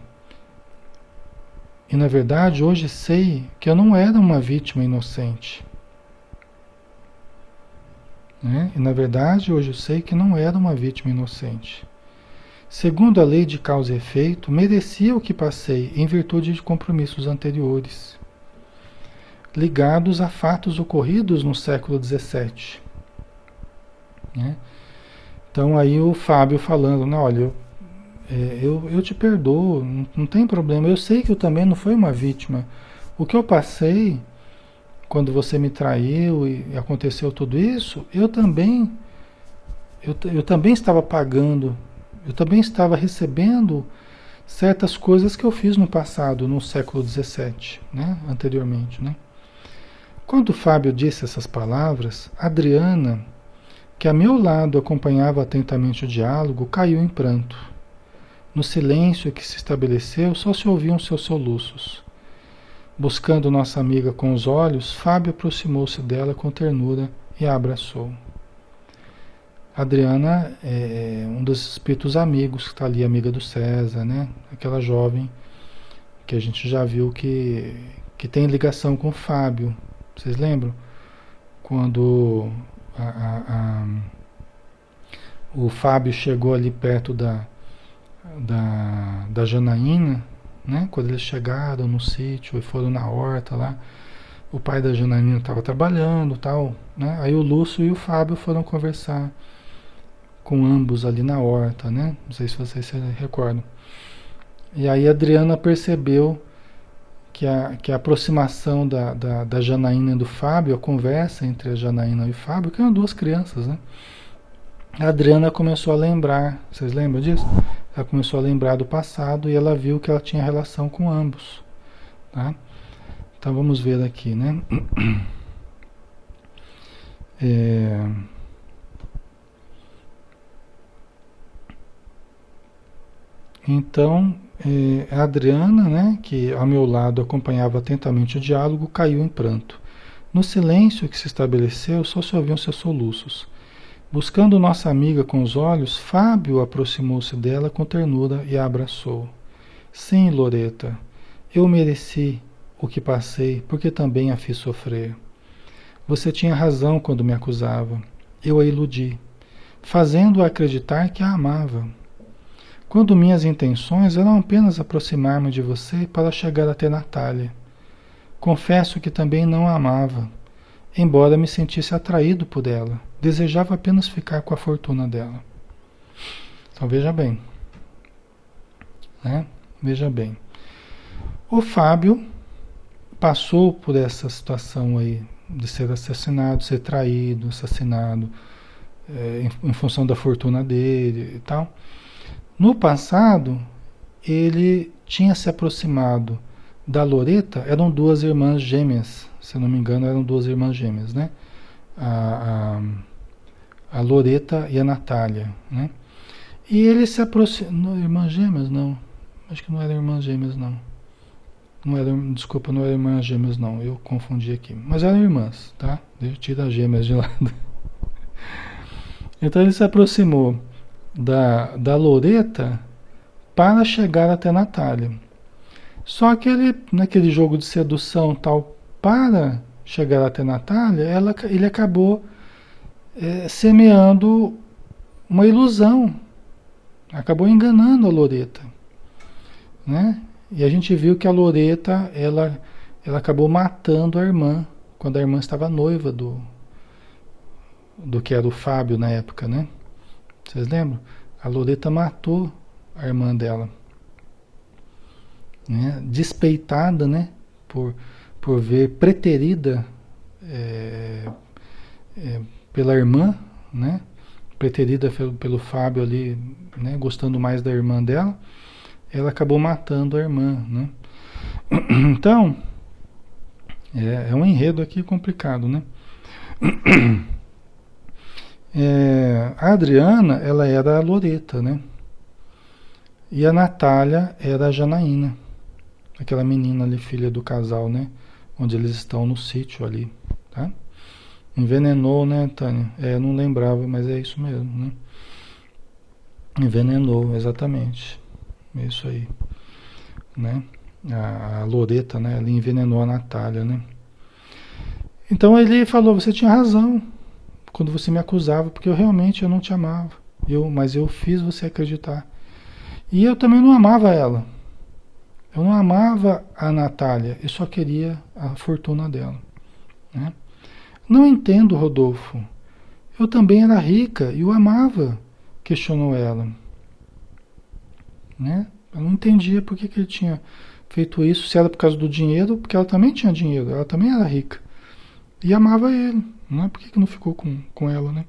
hoje sei que eu não era uma vítima inocente. Né? E na verdade, hoje eu sei que não era uma vítima inocente. Segundo a lei de causa e efeito, merecia o que passei em virtude de compromissos anteriores, ligados a fatos ocorridos no século XVII. Né? Então aí o Fábio falando, não, olha, eu te perdoo, não tem problema. Eu sei que eu também não fui uma vítima O que eu passei quando você me traiu e aconteceu tudo isso, eu também estava pagando, eu também estava recebendo certas coisas que eu fiz no passado, no século XVII, né? Anteriormente, né? Quando o Fábio disse essas palavras, Adriana, que a meu lado acompanhava atentamente o diálogo, caiu em pranto. No silêncio que se estabeleceu, só se ouviam seus soluços. Buscando nossa amiga com os olhos, Fábio aproximou-se dela com ternura e a abraçou. Adriana é um dos espíritos amigos que está ali, amiga do César, né? Aquela jovem que a gente já viu que tem ligação com o Fábio. Vocês lembram? Quando o Fábio chegou ali perto da Janaína, né? Quando eles chegaram no sítio e foram na horta lá, o pai da Janaína estava trabalhando, tal, né? Aí o Lúcio e o Fábio foram conversar com ambos ali na horta, né? Não sei se vocês se recordam. E aí a Adriana percebeu que a aproximação da Janaína e do Fábio, a conversa entre a Janaína e o Fábio, que eram duas crianças, né? A Adriana começou a lembrar, vocês lembram disso? Ela começou a lembrar do passado e ela viu que ela tinha relação com ambos, tá? Então vamos ver aqui, né? Então, a Adriana, né, que ao meu lado acompanhava atentamente o diálogo, caiu em pranto. No silêncio que se estabeleceu, só se ouviam seus soluços. Buscando nossa amiga com os olhos, Fábio aproximou-se dela com ternura e a abraçou. Sim, Loreta, eu mereci o que passei, porque também a fiz sofrer. Você tinha razão quando me acusava. Eu a iludi, fazendo-a acreditar que a amava. Quando minhas intenções eram apenas aproximar-me de você para chegar até Natália. Confesso que também não a amava, embora me sentisse atraído por ela. Desejava apenas ficar com a fortuna dela. Então veja bem, né? Veja bem. O Fábio passou por essa situação aí de ser assassinado, ser traído, assassinado, em função da fortuna dele e tal. No passado, ele tinha se aproximado da Loreta, eram duas irmãs gêmeas, se eu não me engano, eram duas irmãs gêmeas, né? A Loreta e a Natália, né? E ele se aproximou... Irmãs gêmeas, não. Acho que não eram irmãs gêmeas, não. Desculpa, não eram irmãs gêmeas, não. Eu confundi aqui. Mas eram irmãs, tá? Deixa eu tirar as gêmeas de lado. Então ele se aproximou da Loreta para chegar até a Natália. Só que ele, naquele jogo de sedução tal, para chegar até a Natália, ele acabou semeando uma ilusão. Acabou enganando a Loreta, né? E a gente viu que a Loreta, ela acabou matando a irmã, quando a irmã estava noiva do que era o Fábio na época, né? Vocês lembram? A Loreta matou a irmã dela, né? Despeitada, né? Por ver preterida pela irmã, né? Preterida pelo Fábio ali, né? Gostando mais da irmã dela, ela acabou matando a irmã, né? Então, é um enredo aqui complicado, né? A Adriana, ela era a Loreta, né? E a Natália era a Janaína, aquela menina ali, filha do casal, né? Onde eles estão no sítio ali, tá? Envenenou, né, Tânia? Não lembrava, mas é isso mesmo, né? Envenenou, exatamente. É isso aí, né? A Loreta, né? Ela envenenou a Natália, né? Então ele falou, você tinha razão quando você me acusava, porque eu não te amava. Mas eu fiz você acreditar. E eu também não amava ela. Eu não amava a Natália, eu só queria a fortuna dela, né? Não entendo, Rodolfo. Eu também era rica e o amava, questionou ela, né? Eu não entendia por que ele tinha feito isso, se era por causa do dinheiro, porque ela também tinha dinheiro, ela também era rica. E amava ele, né? Por que não ficou com ela, né?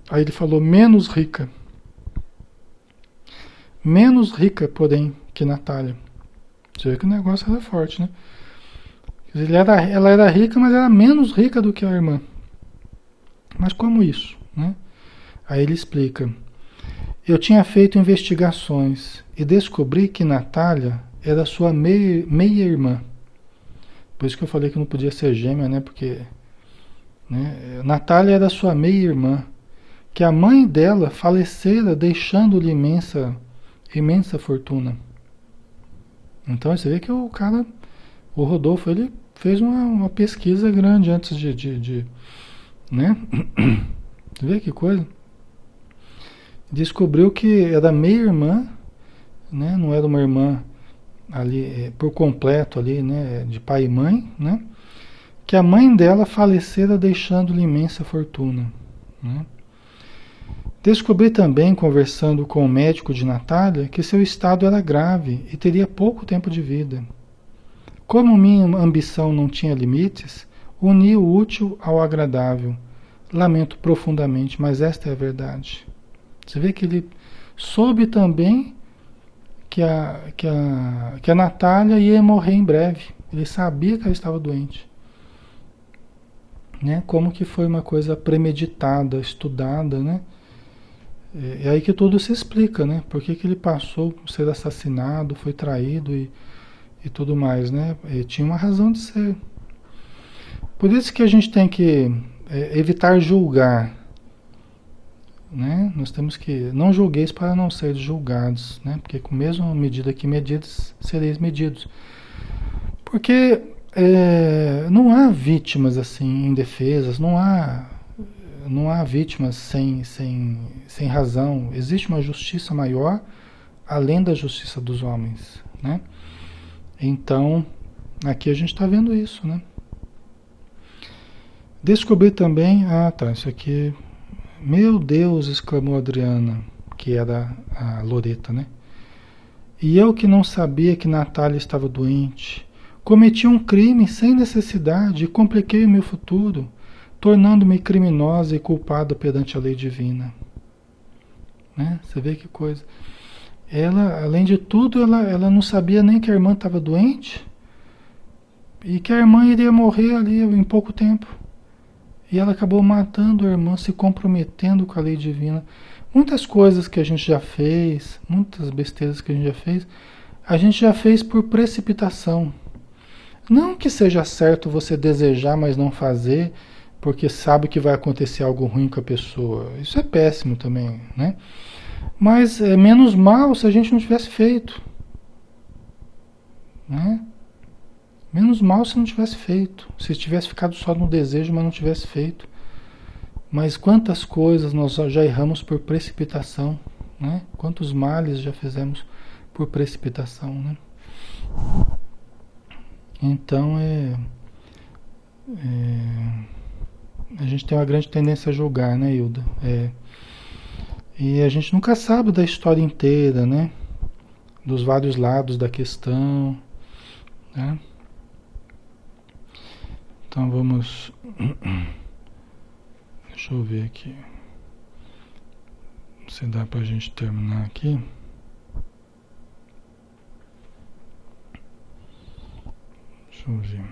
Aí ele falou, menos rica. Menos rica, porém, que Natália. Você vê que o negócio era forte, né? Quer dizer, ela era rica, mas era menos rica do que a irmã. Mas como isso, né? Aí ele explica. Eu tinha feito investigações e descobri que Natália era sua meia-irmã. Por isso que eu falei que não podia ser gêmea, né? Porque, né, Natália era sua meia-irmã, que a mãe dela falecera deixando-lhe imensa fortuna. Então você vê que o cara, o Rodolfo, ele fez uma pesquisa grande antes né? Você vê que coisa? Descobriu que era meia-irmã, né? Não era uma irmã ali por completo ali, né? De pai e mãe, né? Que a mãe dela falecera deixando-lhe imensa fortuna, né? Descobri também, conversando com o médico de Natália, que seu estado era grave e teria pouco tempo de vida. Como minha ambição não tinha limites, uni o útil ao agradável. Lamento profundamente, mas esta é a verdade. Você vê que ele soube também que a Natália ia morrer em breve. Ele sabia que ela estava doente. Né? Como que foi uma coisa premeditada, estudada, né? É aí que tudo se explica, né? Por que ele passou por ser assassinado, foi traído e tudo mais, né? Ele tinha uma razão de ser. Por isso que a gente tem que evitar julgar, né? Nós temos que não julgueis para não seres julgados, né? Porque com a mesma medida que medidos, sereis medidos. Porque não há vítimas assim indefesas, não há vítimas sem razão. Existe uma justiça maior além da justiça dos homens, né? Então, aqui a gente está vendo isso, né? Descobri também... Ah, tá, isso aqui... Meu Deus, exclamou Adriana, que era a Loreta, né? E eu que não sabia que Natália estava doente. Cometi um crime sem necessidade e compliquei o meu futuro, tornando-me criminosa e culpada perante a lei divina. Né? Você vê que coisa. Ela, além de tudo, ela não sabia nem que a irmã estava doente e que a irmã iria morrer ali em pouco tempo. E ela acabou matando a irmã, se comprometendo com a lei divina. Muitas coisas que a gente já fez, muitas besteiras que a gente já fez por precipitação. Não que seja certo você desejar, mas não fazer, porque sabe que vai acontecer algo ruim com a pessoa. Isso é péssimo também, né? Mas é menos mal se a gente não tivesse feito, né? Menos mal se não tivesse feito. Se tivesse ficado só no desejo, mas não tivesse feito. Mas quantas coisas nós já erramos por precipitação, né? Quantos males já fizemos por precipitação, né? Então a gente tem uma grande tendência a julgar, né, Hilda? E a gente nunca sabe da história inteira, né? Dos vários lados da questão, né? Então vamos... Deixa eu ver aqui. Se dá pra gente terminar aqui. Deixa eu ver.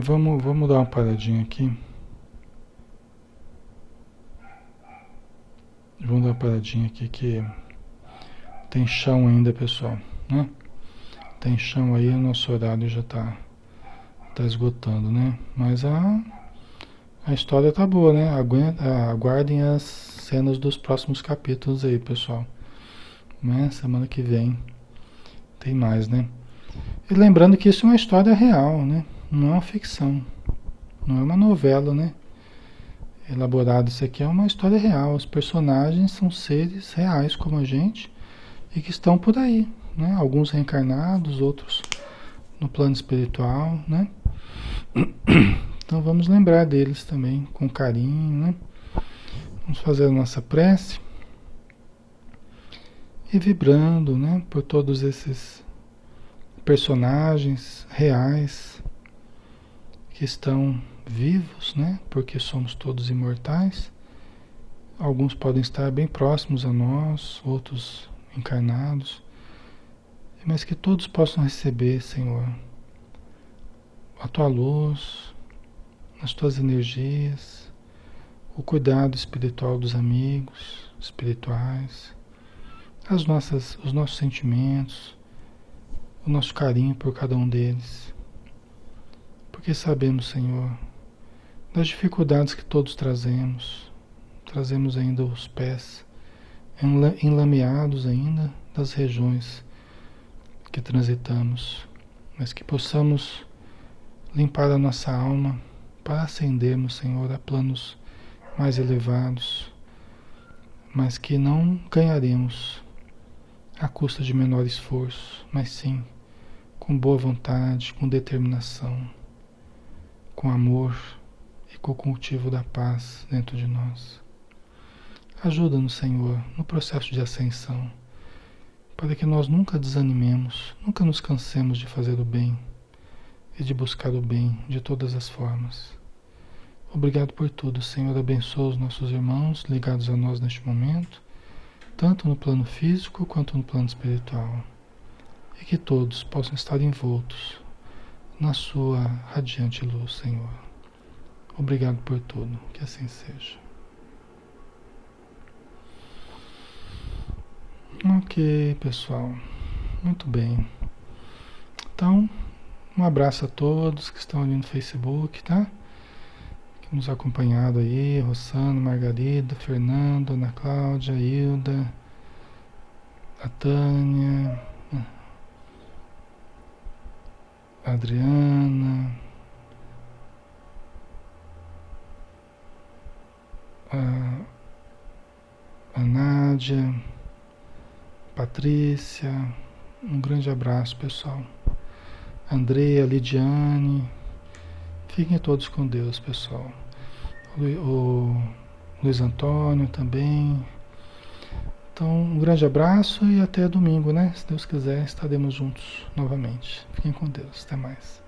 Vamos dar uma paradinha aqui. Vamos dar uma paradinha aqui que tem chão ainda, pessoal, né? Tem chão aí, o nosso horário já tá esgotando, né? Mas a história tá boa, né? Aguardem as cenas dos próximos capítulos aí, pessoal. Né? Semana que vem tem mais, né? E lembrando que isso é uma história real, né? Não é uma ficção. Não é uma novela, né? Elaborado. Isso aqui é uma história real. Os personagens são seres reais como a gente e que estão por aí, né? Alguns reencarnados, outros no plano espiritual, né? Então vamos lembrar deles também com carinho, né? Vamos fazer a nossa prece e vibrando, né, por todos esses personagens reais que estão vivos, né? Porque somos todos imortais. Alguns podem estar bem próximos a nós, outros encarnados, mas que todos possam receber, Senhor, a tua luz, as tuas energias, o cuidado espiritual dos amigos espirituais, os nossos sentimentos, o nosso carinho por cada um deles. Porque sabemos, Senhor, das dificuldades que todos trazemos. Trazemos ainda os pés enlameados ainda das regiões que transitamos, mas que possamos limpar a nossa alma para ascendermos, Senhor, a planos mais elevados, mas que não ganharemos à custa de menor esforço, mas sim com boa vontade, com determinação, com amor e com o cultivo da paz dentro de nós. Ajuda-nos, Senhor, no processo de ascensão, para que nós nunca desanimemos, nunca nos cansemos de fazer o bem e de buscar o bem de todas as formas. Obrigado por tudo, Senhor. Abençoa os nossos irmãos ligados a nós neste momento, tanto no plano físico quanto no plano espiritual. E que todos possam estar envoltos na sua radiante luz, Senhor. Obrigado por tudo. Que assim seja. Ok, pessoal. Muito bem. Então, um abraço a todos que estão ali no Facebook, tá? Que nos acompanhado aí, Rossano, Margarida, Fernando, Ana Cláudia, Hilda, a Tânia, a Adriana, a Nádia, Patrícia, um grande abraço, pessoal. Andreia, Lidiane, fiquem todos com Deus, pessoal. O Luiz Antônio também. Então, um grande abraço e até domingo, né? Se Deus quiser, estaremos juntos novamente. Fiquem com Deus. Até mais.